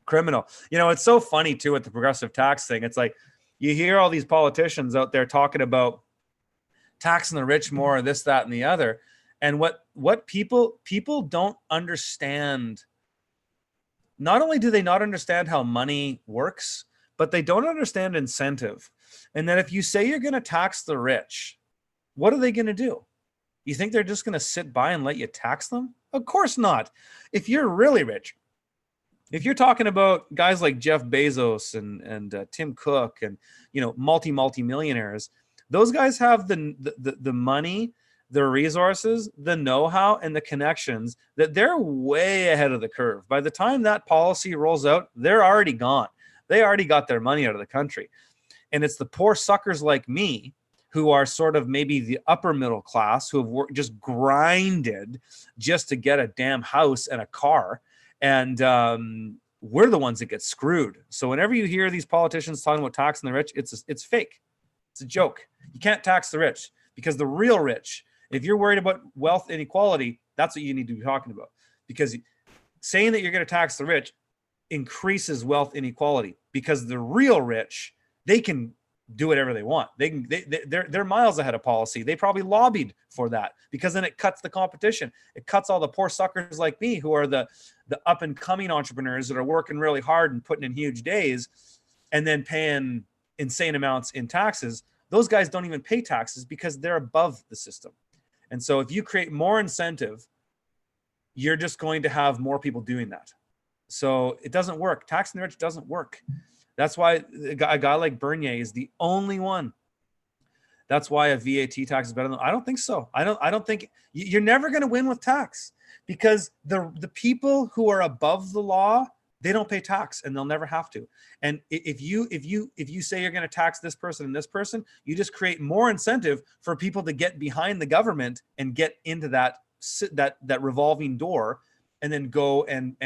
criminal. It's so funny too with the progressive tax thing. It's like you hear all these politicians out there talking about taxing the rich more, or this, that, and the other. And what people don't understand, not only do they not understand how money works, but they don't understand incentive. And that if you say you're going to tax the rich, what are they going to do? You think they're just going to sit by and let you tax them? Of course not. If you're really rich, if you're talking about guys like Jeff Bezos and Tim Cook and multi-millionaires, those guys have the money, the resources, the know-how, and the connections that they're way ahead of the curve. By the time that policy rolls out, they're already gone. They already got their money out of the country. And it's the poor suckers like me who are sort of maybe the upper middle class, who have just grinded just to get a damn house and a car. And we're the ones that get screwed. So whenever you hear these politicians talking about taxing the rich, it's fake. It's a joke. You can't tax the rich, because the real rich, if you're worried about wealth inequality, that's what you need to be talking about. Because saying that you're going to tax the rich increases wealth inequality, because the real rich, they can do whatever they want. They're miles ahead of policy. They probably lobbied for that, because then it cuts the competition. It cuts all the poor suckers like me, who are the up and coming entrepreneurs that are working really hard and putting in huge days and then paying insane amounts in taxes. Those guys don't even pay taxes because they're above the system. And so if you create more incentive, you're just going to have more people doing that. So it doesn't work. Taxing the rich doesn't work. That's why a guy like Bernier is the only one. That's why a VAT tax is better than. I don't think so. I don't think you're never going to win with tax, because the people who are above the law, they don't pay tax, and they'll never have to. And if you say you're going to tax this person and this person, you just create more incentive for people to get behind the government and get into that revolving door, and then go and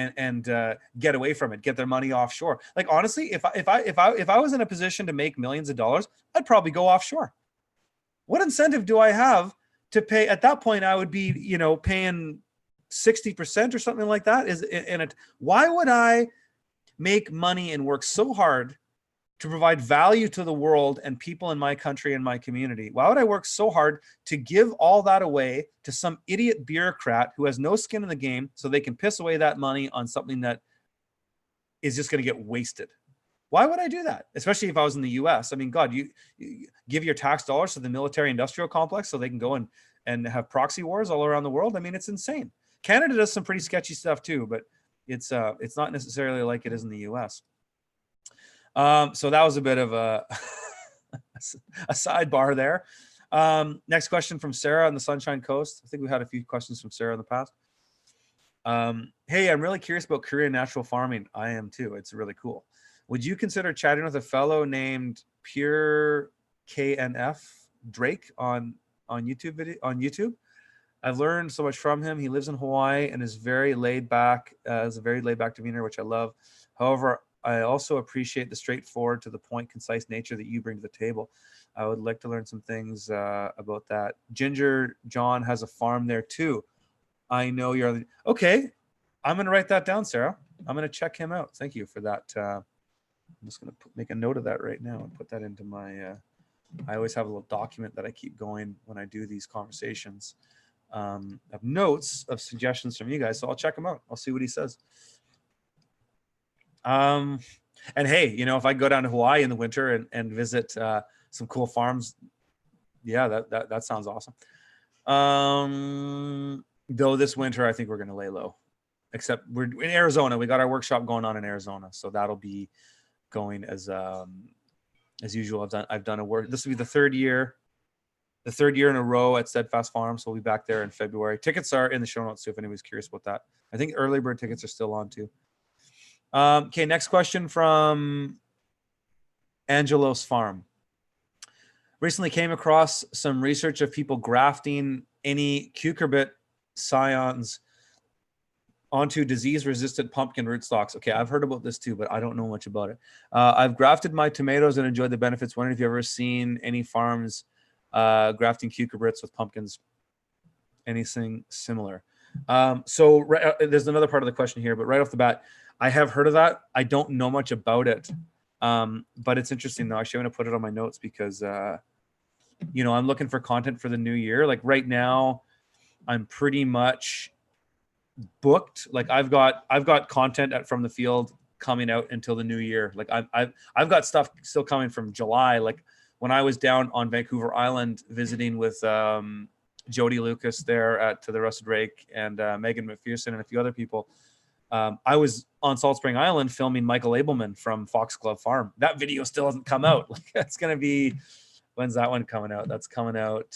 get away from it, get their money offshore. Like, honestly, if I was in a position to make millions of dollars, I'd probably go offshore. What incentive do I have to pay? At that point, I would be, paying 60% or something like that. Why would I make money and work so hard to provide value to the world and people in my country and my community? Why would I work so hard to give all that away to some idiot bureaucrat who has no skin in the game, so they can piss away that money on something that is just going to get wasted? Why would I do that? Especially if I was in the US. I mean, God, you give your tax dollars to the military industrial complex so they can go and have proxy wars all around the world. I mean, it's insane. Canada does some pretty sketchy stuff too, but it's not necessarily like it is in the US. So that was a bit of a sidebar there. Next question from Sarah on the Sunshine Coast. I think we had a few questions from Sarah in the past. Hey, I'm really curious about Korean natural farming. I am too. It's really cool. Would you consider chatting with a fellow named Pure KNF Drake on YouTube? I've learned so much from him. He lives in Hawaii and is very laid back, has a very laid back demeanor, which I love. However, I also appreciate the straightforward, to the point, concise nature that you bring to the table. I would like to learn some things about that. Ginger John has a farm there too. I know you're okay. I'm going to write that down, Sarah. I'm going to check him out. Thank you for that. I'm just going to make a note of that right now and put that into my, I always have a little document that I keep going when I do these conversations, of notes of suggestions from you guys. So I'll check him out. I'll see what he says. And hey, if I go down to Hawaii in the winter and visit some cool farms, yeah, that sounds awesome. Though this winter, I think we're going to lay low, except we're in Arizona. We got our workshop going on in Arizona. So that'll be going as usual. I've done a work. This will be the third year in a row at Steadfast Farm. So we'll be back there in February. Tickets are in the show notes too, if anybody's curious about that. I think early bird tickets are still on too. Okay, next question from Angelos Farm. Recently came across some research of people grafting any cucurbit scions onto disease-resistant pumpkin rootstocks. Okay, I've heard about this too, but I don't know much about it. I've grafted my tomatoes and enjoyed the benefits. Wondering if you've ever seen any farms grafting cucurbits with pumpkins. Anything similar? There's another part of the question here, but right off the bat, I have heard of that. I don't know much about it, but it's interesting though. Actually, I'm going to put it on my notes because I'm looking for content for the new year. Like right now, I'm pretty much booked. Like I've got content from the field coming out until the new year. Like I've got stuff still coming from July. Like when I was down on Vancouver Island visiting with Jody Lucas there to the Rusted Rake and Megan McPherson and a few other people. I was on Salt Spring Island filming Michael Abelman from Foxglove Farm. That video still hasn't come out. Like that's going to be, when's that one coming out? That's coming out.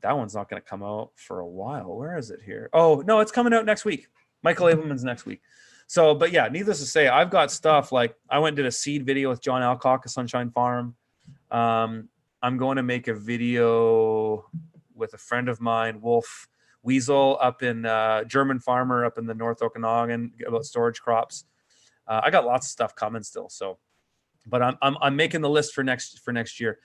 That one's not going to come out for a while. Where is it here? Oh, no, it's coming out next week. Michael Abelman's next week. So, but yeah, needless to say, I've got stuff like I went and did a seed video with John Alcock of Sunshine Farm. I'm going to make a video with a friend of mine, Wolf Weasel, up in German farmer up in the North Okanagan about storage crops. I got lots of stuff coming still. So, but I'm making the list for next year.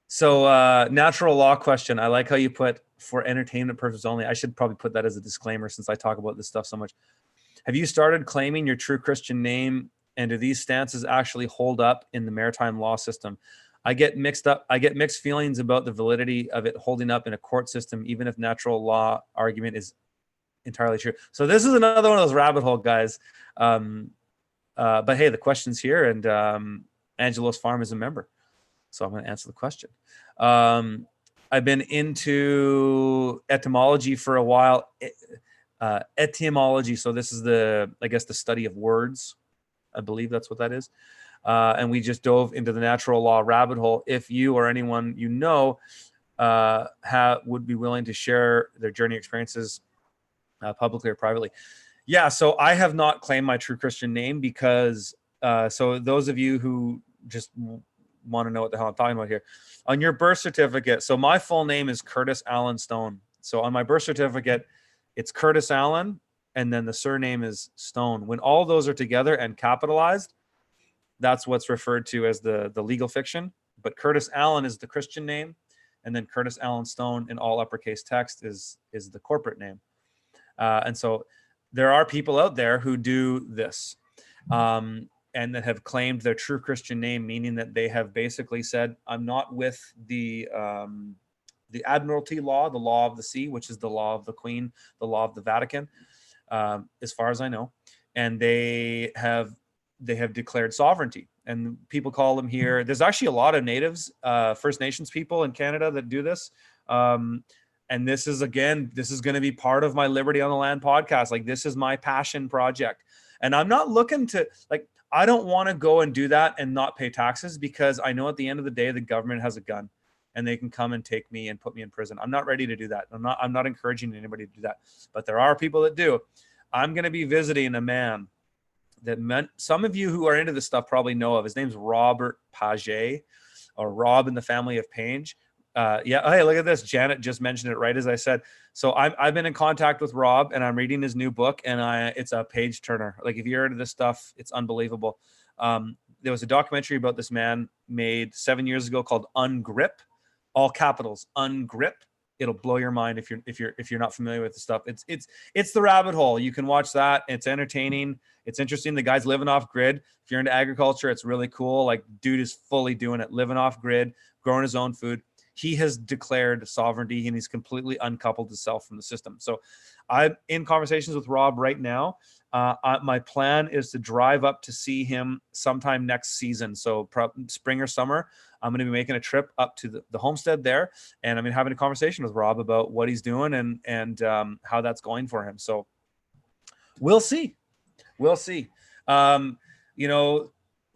So natural law question. I like how you put for entertainment purposes only. I should probably put that as a disclaimer since I talk about this stuff so much. Have you started claiming your true Christian name? And do these stances actually hold up in the maritime law system? I get mixed feelings about the validity of it holding up in a court system, even if natural law argument is entirely true. So this is another one of those rabbit hole guys. But hey, the question's here, and Angelos Farm is a member. So I'm going to answer the question. I've been into etymology for a while. Etymology. So this is the study of words. I believe that's what that is. And we just dove into the natural law rabbit hole. If you or anyone you know would be willing to share their journey experiences publicly or privately. Yeah, so I have not claimed my true Christian name because, so those of you who just want to know what the hell I'm talking about here, on your birth certificate, so my full name is Curtis Allen Stone. So on my birth certificate, it's Curtis Allen, and then the surname is Stone. When all those are together and capitalized, that's what's referred to as the legal fiction. But Curtis Allen is the Christian name, and then Curtis Allen Stone in all uppercase text is the corporate name. And so there are people out there who do this and that have claimed their true Christian name, meaning that they have basically said, I'm not with the Admiralty law, the law of the sea, which is the law of the Queen, the law of the Vatican, as far as I know. And they have declared sovereignty, and people call them here. There's actually a lot of natives, First Nations people in Canada that do this. And this is going to be part of my Liberty on the Land podcast. Like, this is my passion project. And I'm not looking to, like, I don't want to go and do that and not pay taxes, because I know at the end of the day, the government has a gun and they can come and take me and put me in prison. I'm not ready to do that. I'm not encouraging anybody to do that, but there are people that do. I'm going to be visiting a man that some of you who are into this stuff probably know of. His name's Robert Page, or Rob in the family of Page. Yeah. Hey, look at this. Janet just mentioned it right as I said. So I've been in contact with Rob, and I'm reading his new book, and it's a page turner. Like, if you're into this stuff, it's unbelievable. There was a documentary about this man made 7 years ago called Ungrip, all capitals, Ungrip. It'll blow your mind if you're not familiar with the stuff. It's the rabbit hole. You can watch that. It's entertaining. It's interesting. The guy's living off grid. If you're into agriculture, it's really cool. Like, dude is fully doing it, living off grid, growing his own food. He has declared sovereignty, and he's completely uncoupled himself from the system. So I'm in conversations with Rob right now. My plan is to drive up to see him sometime next season. So spring or summer, I'm going to be making a trip up to the homestead there. And I'm going to having a conversation with Rob about what he's doing and how that's going for him. So we'll see.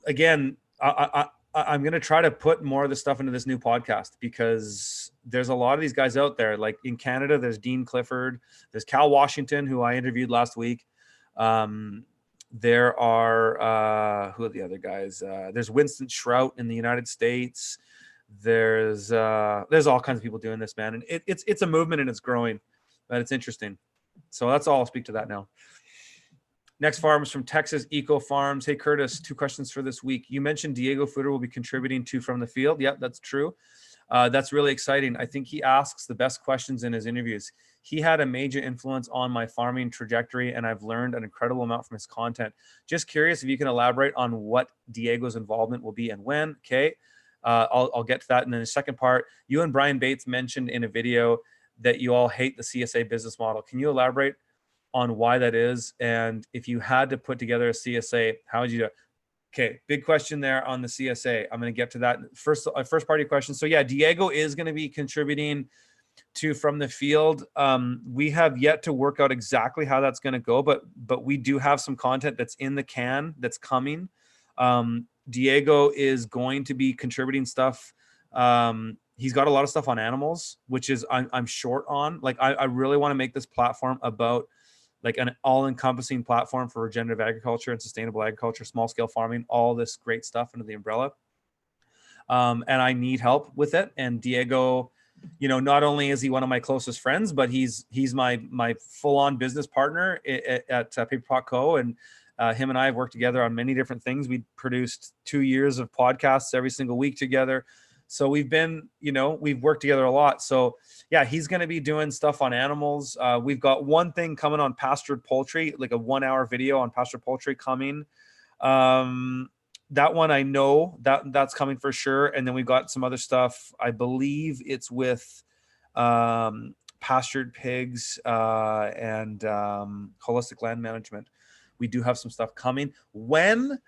Again, I'm going to try to put more of the stuff into this new podcast, because there's a lot of these guys out there. Like in Canada, there's Dean Clifford, there's Cal Washington, who I interviewed last week. There are who are the other guys? There's Winston Shrout in the United States. There's all kinds of people doing this, man, and it's a movement and it's growing, but it's interesting. So that's all. I'll speak to that now. Next farm is from Texas Eco Farms. Hey, Curtis, 2 questions for this week. You mentioned Diego Footer will be contributing to From the Field. Yep, that's true. That's really exciting. I think he asks the best questions in his interviews. He had a major influence on my farming trajectory, and I've learned an incredible amount from his content. Just curious if you can elaborate on what Diego's involvement will be and when. Okay, I'll get to that. And then the second part, you and Brian Bates mentioned in a video that you all hate the CSA business model. Can you elaborate on why that is? And if you had to put together a CSA, how would you do it? Okay, big question there on the CSA. I'm going to get to that first part of your question. So yeah, Diego is going to be contributing to From the Field. We have yet to work out exactly how that's going to go, but we do have some content that's in the can that's coming. Diego is going to be contributing stuff. He's got a lot of stuff on animals, which is I'm short on. Like I really want to make this platform about like an all-encompassing platform for regenerative agriculture and sustainable agriculture, small-scale farming, all this great stuff under the umbrella. And I need help with it. And Diego, you know, not only is he one of my closest friends, but he's my full-on business partner at Paper Pot Co. And him and I have worked together on many different things. We produced 2 years of podcasts every single week together. So we've been, you know, we've worked together a lot. So yeah, he's going to be doing stuff on animals. We've got one thing coming on pastured poultry, like a 1-hour video on pastured poultry coming. That one, I know that's coming for sure. And then we've got some other stuff. I believe it's with pastured pigs and holistic land management. We do have some stuff coming. When?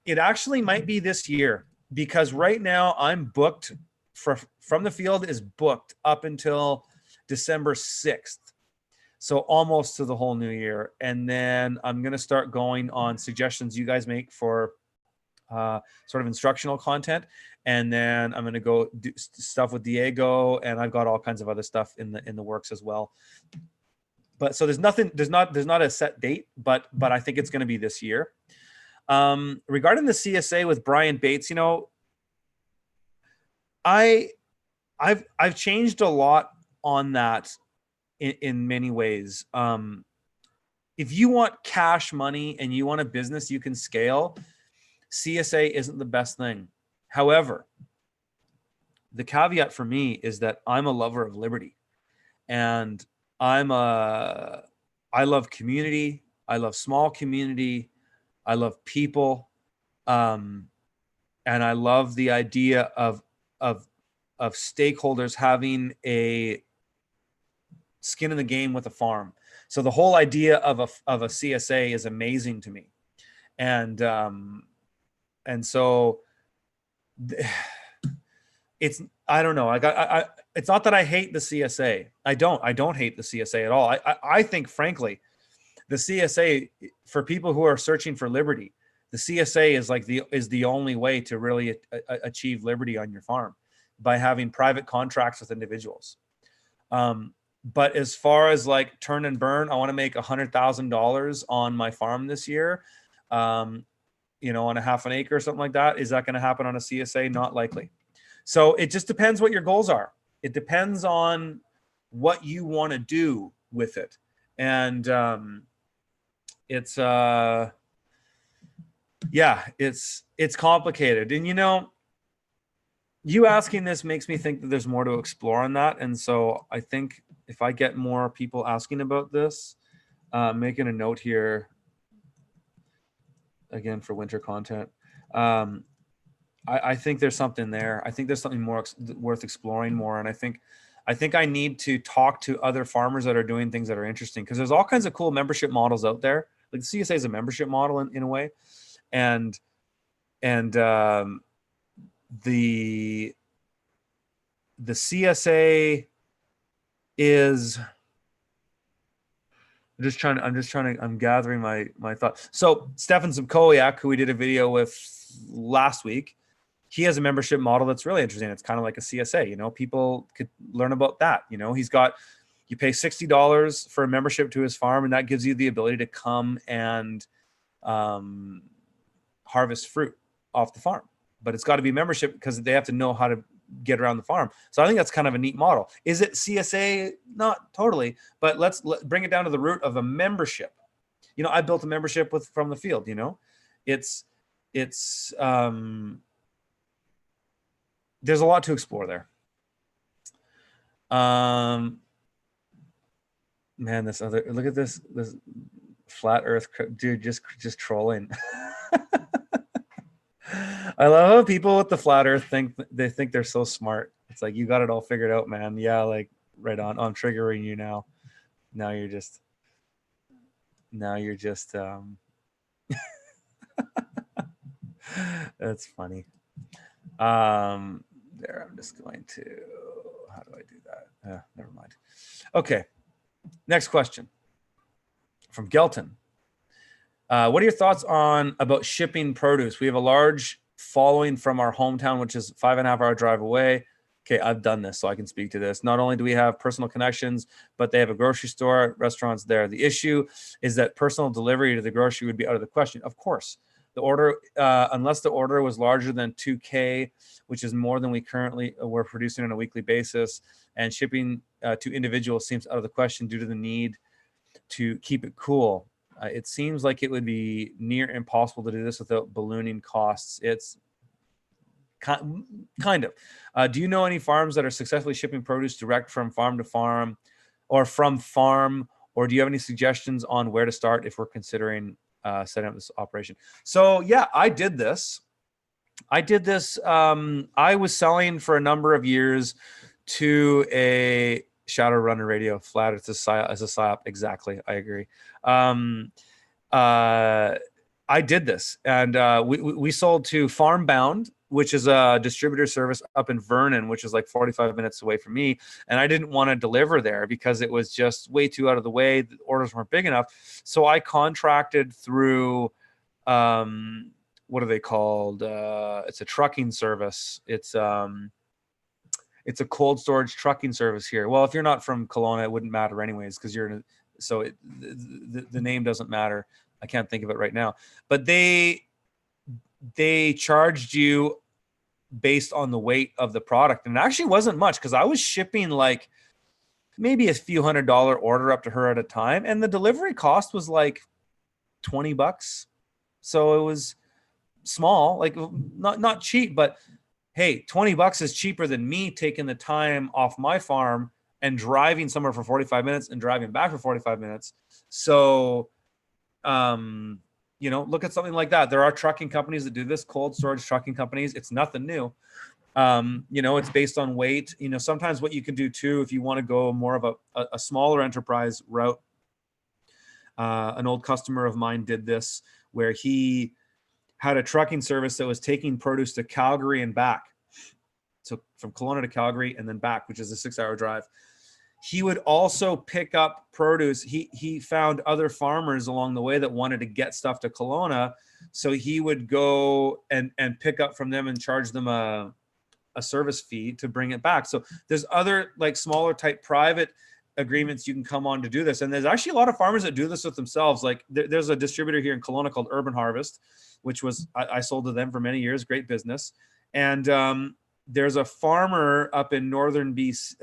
It actually might be this year. Because right now I'm booked From the Field is booked up until December 6th. So almost to the whole new year. And then I'm going to start going on suggestions you guys make for sort of instructional content. And then I'm going to go do stuff with Diego, and I've got all kinds of other stuff in the works as well. But so there's not a set date, but I think it's going to be this year. Regarding the CSA with Brian Bates, you know, I've changed a lot on that in many ways. If you want cash money and you want a business you can scale, CSA isn't the best thing. However, the caveat for me is that I'm a lover of liberty, and I love community. I love small community. I love people, and I love the idea of stakeholders having a skin in the game with a farm. So the whole idea of a CSA is amazing to me, and so it's, I don't know. It's not that I hate the CSA. I don't hate the CSA at all. I think, frankly, the CSA, for people who are searching for liberty, the CSA is the only way to really achieve liberty on your farm, by having private contracts with individuals. But as far as like turn and burn, I want to make $100,000 on my farm this year, you know, on a half an acre or something like that. Is that going to happen on a CSA? Not likely. So it just depends what your goals are. It depends on what you want to do with it. And it's complicated. And, you know, you asking this makes me think that there's more to explore on that. And so I think if I get more people asking about this, making a note here again for winter content, I think there's something there. I think there's something more worth exploring more. And I think I need to talk to other farmers that are doing things that are interesting, because there's all kinds of cool membership models out there. Like the CSA is a membership model in a way. And the CSA is, I'm gathering my thoughts. So Stefan Zimkowiak, who we did a video with last week, he has a membership model that's really interesting. It's kind of like a CSA, you know, people could learn about that. You know, you pay $60 for a membership to his farm, and that gives you the ability to come and harvest fruit off the farm, but it's got to be membership because they have to know how to get around the farm. So I think that's kind of a neat model. Is it CSA? Not totally, but let's bring it down to the root of a membership. You know, I built a membership from the field, you know, it's there's a lot to explore there. Man, look at this flat earth dude, just trolling. I love how people with the flat earth think they're so smart. It's like, you got it all figured out, man. Yeah, like, right on. I'm triggering you now. Now you're just that's funny. There, I'm just going to, how do I do that? Never mind. Okay. Next question from Gelton. What are your thoughts about shipping produce? We have a large following from our hometown, which is 5.5 hour drive away. Okay, I've done this, so I can speak to this. Not only do we have personal connections, but they have a grocery store, restaurants there. The issue is that personal delivery to the grocery would be out of the question. Of course, the order, unless the order was larger than 2K, which is more than we're producing on a weekly basis, and shipping to individuals seems out of the question due to the need to keep it cool. It seems like it would be near impossible to do this without ballooning costs. It's kind of. Do you know any farms that are successfully shipping produce direct from farm to farm, or from farm? Or do you have any suggestions on where to start if we're considering setting up this operation? So yeah, I did this. I was selling for a number of years to a Shadowrunner Radio, flat as a psyop. Exactly, I agree. I did this, and we sold to Farmbound, which is a distributor service up in Vernon, which is like 45 minutes away from me. And I didn't want to deliver there because it was just way too out of the way. The orders weren't big enough. So I contracted through, what are they called? It's a trucking service. It's a cold storage trucking service here. Well, if you're not from Kelowna, it wouldn't matter anyways, because the name doesn't matter. I can't think of it right now, but they charged you based on the weight of the product. And it actually wasn't much, because I was shipping like maybe a few $100 order up to her at a time. And the delivery cost was like $20. So it was small, like not cheap, but hey, $20 is cheaper than me taking the time off my farm and driving somewhere for 45 minutes and driving back for 45 minutes. So, look at something like that. There are trucking companies that do this, cold storage trucking companies. It's nothing new. It's based on weight. Sometimes what you can do too, if you want to go more of a smaller enterprise route, an old customer of mine did this, where he had a trucking service that was taking produce to Calgary and back. So from Kelowna to Calgary and then back, which is a 6-hour drive. He would also pick up produce. He found other farmers along the way that wanted to get stuff to Kelowna. So he would go and pick up from them and charge them a service fee to bring it back. So there's other like smaller type private agreements you can come on to do this. And there's actually a lot of farmers that do this with themselves. Like there's a distributor here in Kelowna called Urban Harvest, which was, I sold to them for many years, great business. And there's a farmer up in northern BC,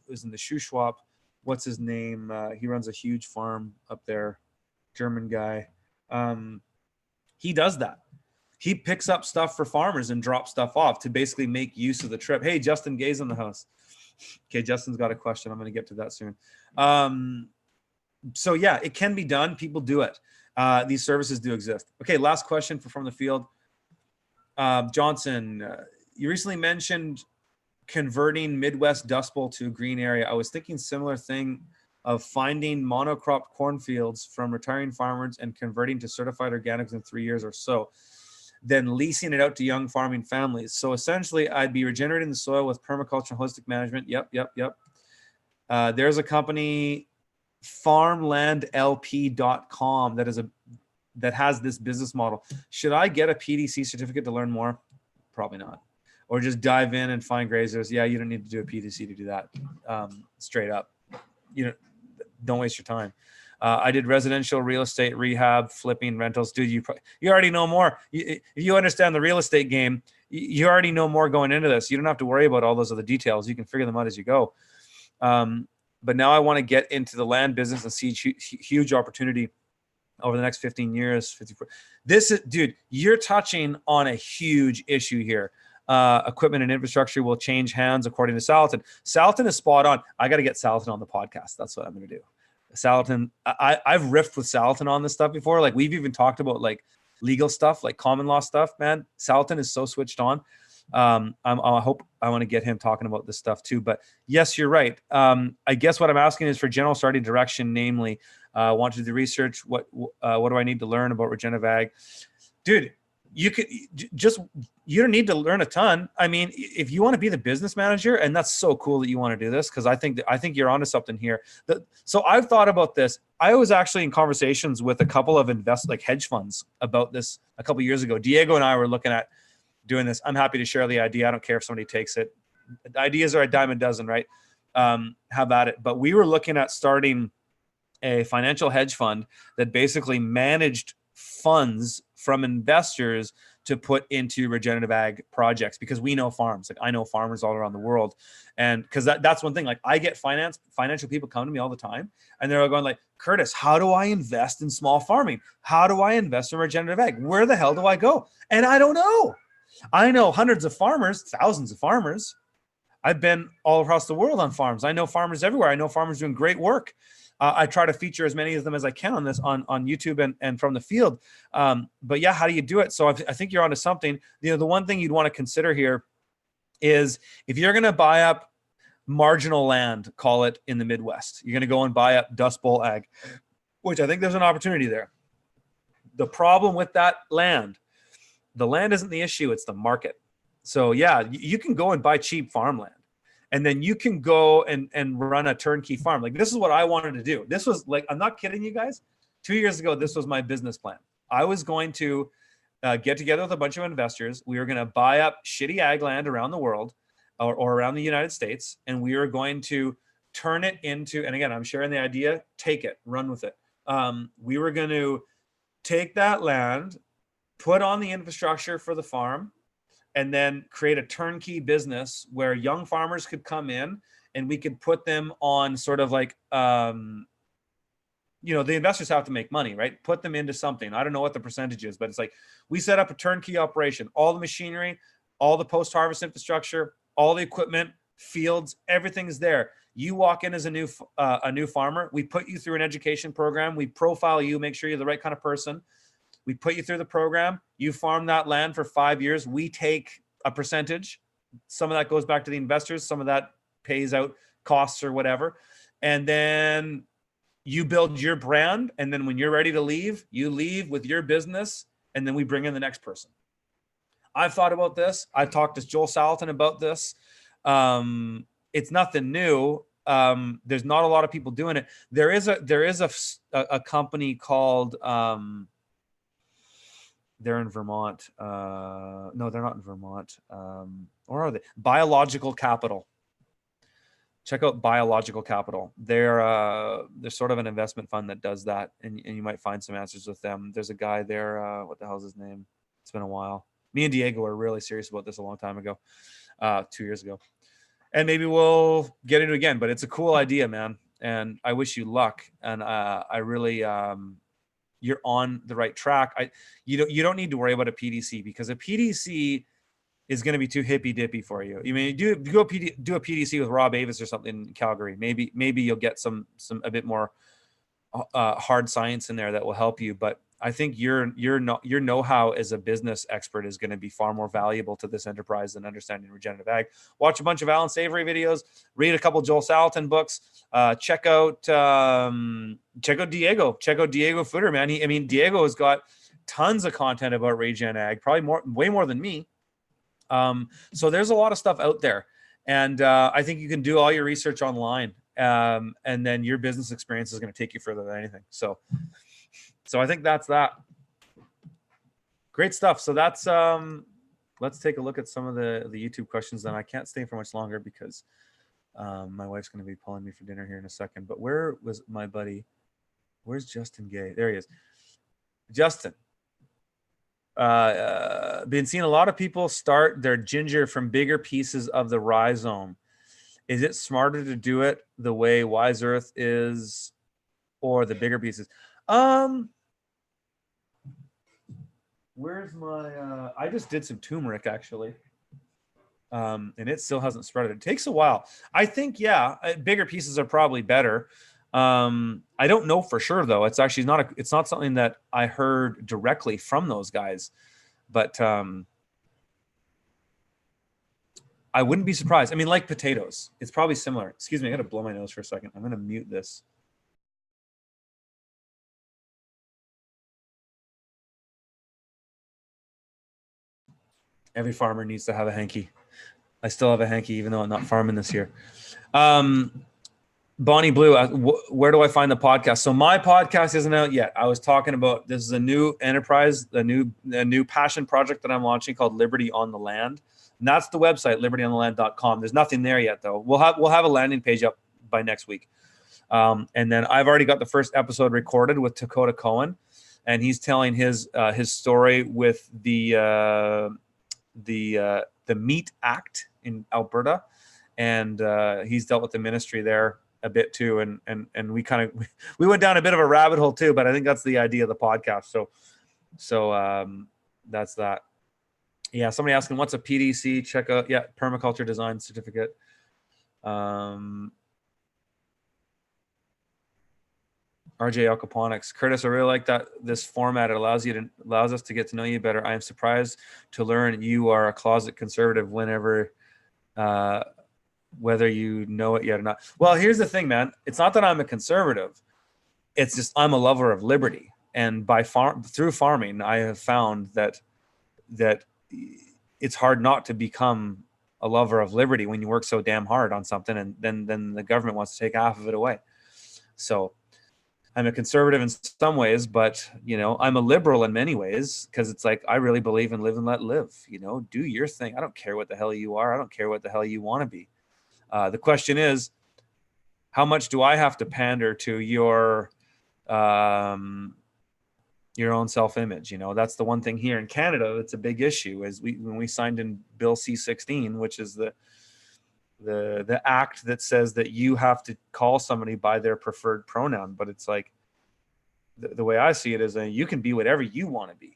was in the Shuswap. What's his name? He runs a huge farm up there, German guy. He does that. He picks up stuff for farmers and drops stuff off to basically make use of the trip. Hey, Justin Gay's in the house. Okay, Justin's got a question. I'm going to get to that soon. So yeah, it can be done. People do it. These services do exist. Okay, last question from the field. Johnson, you recently mentioned converting Midwest Dust Bowl to a green area. I was thinking similar thing of finding monocropped cornfields from retiring farmers and converting to certified organics in 3 years or so, then leasing it out to young farming families. So essentially, I'd be regenerating the soil with permaculture and holistic management. Yep. There's a company, farmlandlp.com, that has this business model. Should I get a PDC certificate to learn more? Probably not. Or just dive in and find grazers. Yeah, you don't need to do a PDC to do that. Straight up, don't waste your time. I did residential real estate, rehab, flipping, rentals. Dude, you already know more. If you understand the real estate game, you already know more going into this. You don't have to worry about all those other details. You can figure them out as you go. But now I want to get into the land business and see huge opportunity over the next 15 years. 54. This is, dude, you're touching on a huge issue here. Equipment and infrastructure will change hands, according to Salatin. Salatin is spot on. I got to get Salatin on the podcast. That's what I'm going to do. Salatin, I've riffed with Salatin on this stuff before. Like, we've even talked about like legal stuff, like common law stuff, man. Salatin is so switched on. I hope I want to get him talking about this stuff too. But yes, you're right. I guess what I'm asking is for general starting direction, namely, want to do the research. What do I need to learn about regenerative ag? Dude, you don't need to learn a ton. I mean, if you want to be the business manager, and that's so cool that you want to do this, because I think you're onto something here. So I've thought about this. I was actually in conversations with a couple of hedge funds about this a couple of years ago. Diego and I were looking at doing this. I'm happy to share the idea. I don't care if somebody takes it. The ideas are a dime a dozen, right? How about it? But we were looking at starting a financial hedge fund that basically managed funds from investors to put into regenerative ag projects, because we know farms. Like, I know farmers all around the world. And because that's one thing, like, I get financial people come to me all the time, and they're all going like, Curtis, how do I invest in small farming? How do I invest in regenerative ag? Where the hell do I go? And I don't know. I know hundreds of farmers, thousands of farmers. I've been all across the world on farms. I know farmers everywhere. I know farmers doing great work. I try to feature as many of them as I can on this on YouTube and from the field. But yeah, how do you do it? So I think you're onto something. The one thing you'd want to consider here is, if you're going to buy up marginal land, call it in the Midwest, you're going to go and buy up Dust Bowl ag, which I think there's an opportunity there. The problem with that land, the land isn't the issue, it's the market. So yeah, you can go and buy cheap farmland, and then you can go and run a turnkey farm. Like, this is what I wanted to do. This was like, I'm not kidding you guys. 2 years ago, this was my business plan. I was going to get together with a bunch of investors. We were going to buy up shitty ag land around the world or around the United States. And we were going to turn it into, and again, I'm sharing the idea, take it, run with it. We were going to take that land, put on the infrastructure for the farm, and then create a turnkey business where young farmers could come in, and we could put them on sort of like, the investors have to make money, right? Put them into something. I don't know what the percentage is, but it's like, we set up a turnkey operation, all the machinery, all the post-harvest infrastructure, all the equipment, fields, everything's there. You walk in as a new farmer. We put you through an education program. We profile you, make sure you're the right kind of person. We put you through the program. You farm that land for 5 years. We take a percentage. Some of that goes back to the investors. Some of that pays out costs or whatever. And then you build your brand. And then when you're ready to leave, you leave with your business. And then we bring in the next person. I've thought about this. I've talked to Joel Salatin about this. It's nothing new. There's not a lot of people doing it. There is a company called, they're in Vermont. No, they're not in Vermont. Or are they? Biological Capital. Check out Biological Capital. They're sort of an investment fund that does that, and you might find some answers with them. There's a guy there. What the hell's his name? It's been a while. Me and Diego were really serious about this a long time ago, 2 years ago. And maybe we'll get into it again, but it's a cool idea, man. And I wish you luck. And I really... you're on the right track. You don't need to worry about a PDC, because a PDC is going to be too hippy dippy for you. I mean, do a PDC with Rob Avis or something in Calgary. Maybe you'll get a bit more hard science in there that will help you. But I think your know-how as a business expert is going to be far more valuable to this enterprise than understanding regenerative ag. Watch a bunch of Alan Savory videos, read a couple Joel Salatin books, check out Diego. Check out Diego Footer, man. Diego has got tons of content about regen ag, probably way more than me. So there's a lot of stuff out there, and I think you can do all your research online, and then your business experience is going to take you further than anything. So I think that's that. Great stuff. So that's let's take a look at some of the YouTube questions. Then I can't stay for much longer because my wife's going to be pulling me for dinner here in a second. But where was my buddy? Where's Justin Gay? There he is. Justin. Been seeing a lot of people start their ginger from bigger pieces of the rhizome. Is it smarter to do it the way Wise Earth is, or the bigger pieces? Where's my? I just did some turmeric actually, and it still hasn't spread. It takes a while. I think bigger pieces are probably better. I don't know for sure though. It's actually it's not something that I heard directly from those guys, but I wouldn't be surprised. I mean, like potatoes, it's probably similar. Excuse me, I got to blow my nose for a second. I'm going to mute this. Every farmer needs to have a hanky. I still have a hanky, even though I'm not farming this year. Bonnie Blue, where do I find the podcast? So my podcast isn't out yet. I was talking about, this is a new enterprise, a new passion project that I'm launching called Liberty on the Land. And that's the website, libertyontheland.com. There's nothing there yet though. We'll have a landing page up by next week. And then I've already got the first episode recorded with Dakota Cohen, and he's telling his story with the Meat Act in Alberta. And he's dealt with the ministry there a bit too, and we went down a bit of a rabbit hole too, but I think that's the idea of the podcast. So that's that. Yeah, somebody asking what's a PDC? Check out permaculture design certificate. RJ Aquaponics. Curtis, I really like that this format. It allows us to get to know you better. I am surprised to learn you are a closet conservative whenever whether you know it yet or not. Well, here's the thing, man. It's not that I'm a conservative. It's just I'm a lover of liberty. And through farming, I have found that it's hard not to become a lover of liberty when you work so damn hard on something, and then the government wants to take half of it away. So I'm a conservative in some ways, but I'm a liberal in many ways, because it's like I really believe in live and let live. Do your thing. I don't care what the hell you are. I don't care what the hell you want to be. The question is, how much do I have to pander to your own self-image? That's the one thing here in Canada that's a big issue. Is when we signed in Bill C-16, which is the act that says that you have to call somebody by their preferred pronoun. But it's like the way I see it is you can be whatever you want to be.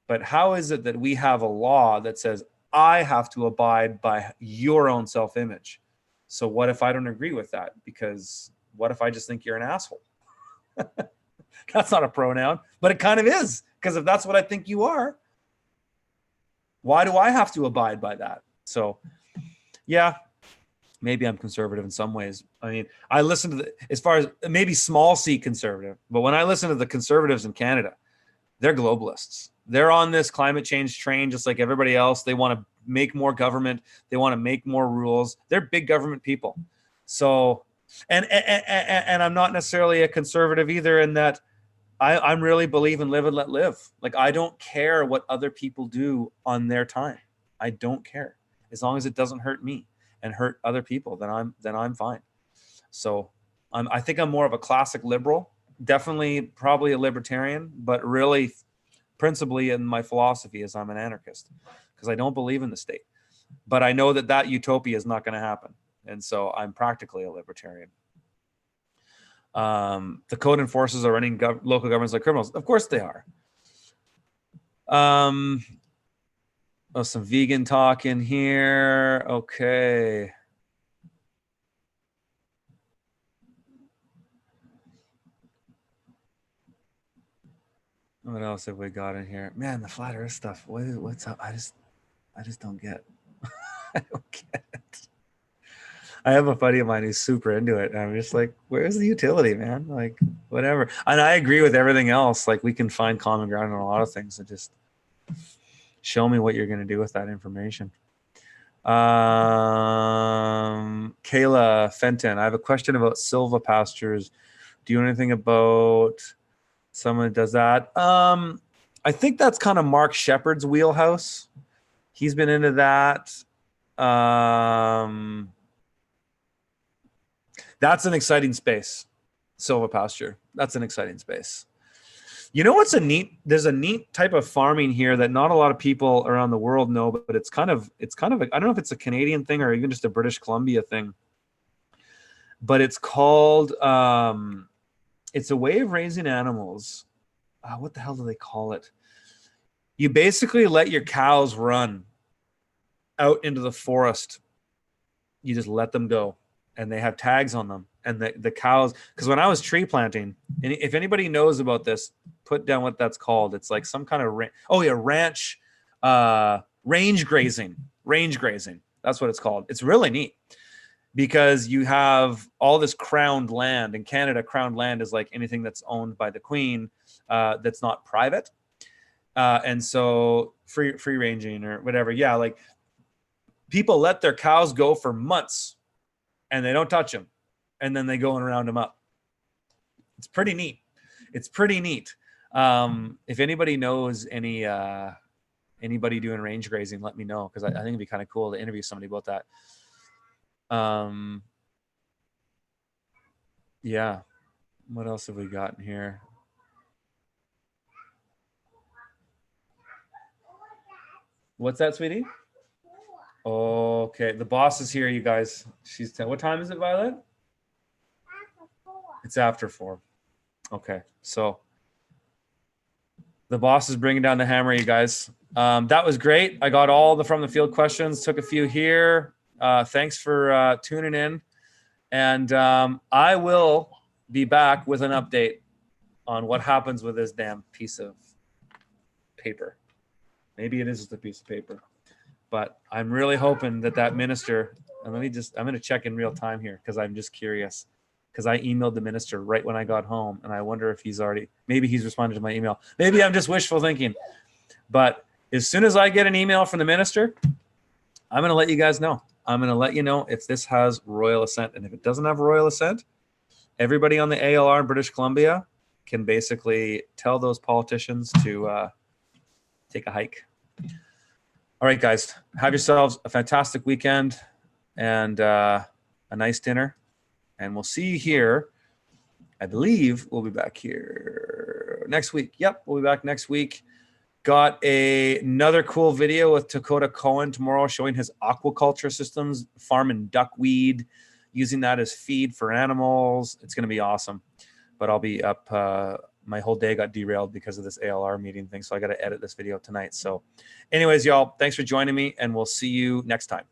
But how is it that we have a law that says I have to abide by your own self-image? So what if I don't agree with that? Because what if I just think you're an asshole? That's not a pronoun, but it kind of is. Because if that's what I think you are, why do I have to abide by that? So, yeah, maybe I'm conservative in some ways. I mean, I listen to as far as maybe small c conservative, but when I listen to the conservatives in Canada, they're globalists. They're on this climate change train just like everybody else. They want to make more government. They want to make more rules. They're big government people. So, and I'm not necessarily a conservative either, in that I'm really believe in live and let live. Like, I don't care what other people do on their time. I don't care. As long as it doesn't hurt me and hurt other people, then I'm fine. So I think I'm more of a classic liberal, definitely probably a libertarian, but really principally in my philosophy is I'm an anarchist, because I don't believe in the state. But I know that utopia is not going to happen. And so I'm practically a libertarian. The code enforcers are running local governments like criminals. Of course they are. Some vegan talk in here. Okay. What else have we got in here? Man, the flat earth stuff. What's up? I just don't get. I don't get it. I have a buddy of mine who's super into it, and I'm just like, where's the utility, man? Like, whatever. And I agree with everything else. Like, we can find common ground on a lot of things. So just show me what you're going to do with that information. Kayla Fenton, I have a question about silvopastures. Do you know anything about someone that does that? I think that's kind of Mark Shepard's wheelhouse. He's been into that. That's an exciting space. silvopasture. That's an exciting space. You know what's there's a neat type of farming here that not a lot of people around the world know, but it's kind of I don't know if it's a Canadian thing or even just a British Columbia thing, but it's called, it's a way of raising animals. What the hell do they call it? You basically let your cows run out into the forest. You just let them go, and they have tags on them. And the cows, because when I was tree planting, and if anybody knows about this, put down what that's called. It's like some kind of ranch, range grazing. Range grazing. That's what it's called. It's really neat because you have all this crowned land. In Canada, crowned land is like anything that's owned by the Queen, that's not private. And so free ranging or whatever. Yeah, like people let their cows go for months and they don't touch them. And then they go and round them up. It's pretty neat. It's pretty neat. If anybody knows anybody doing range grazing, let me know, because I think it'd be kind of cool to interview somebody about that. Yeah. What else have we got in here? What's that, sweetie? Okay, the boss is here, you guys. She's 10. What time is it, Violet? It's after 4. Okay, so the boss is bringing down the hammer, you guys. That was great. I got all the from the field questions, took a few here. Thanks for tuning in. And I will be back with an update on what happens with this damn piece of paper. Maybe it is just a piece of paper. But I'm really hoping that minister, and I'm going to check in real time here because I'm just curious. Because I emailed the minister right when I got home, and I wonder if maybe he's responded to my email. Maybe I'm just wishful thinking. But as soon as I get an email from the minister, I'm going to let you guys know. I'm going to let you know if this has royal assent. And if it doesn't have royal assent, everybody on the ALR in British Columbia can basically tell those politicians to take a hike. All right, guys, have yourselves a fantastic weekend and a nice dinner. And we'll see you here. I believe we'll be back here next week. Yep, we'll be back next week. Got another cool video with Dakota Cohen tomorrow showing his aquaculture systems, farming duckweed, using that as feed for animals. It's going to be awesome. But I'll be up. My whole day got derailed because of this ALR meeting thing, so I got to edit this video tonight. So anyways, y'all, thanks for joining me, and we'll see you next time.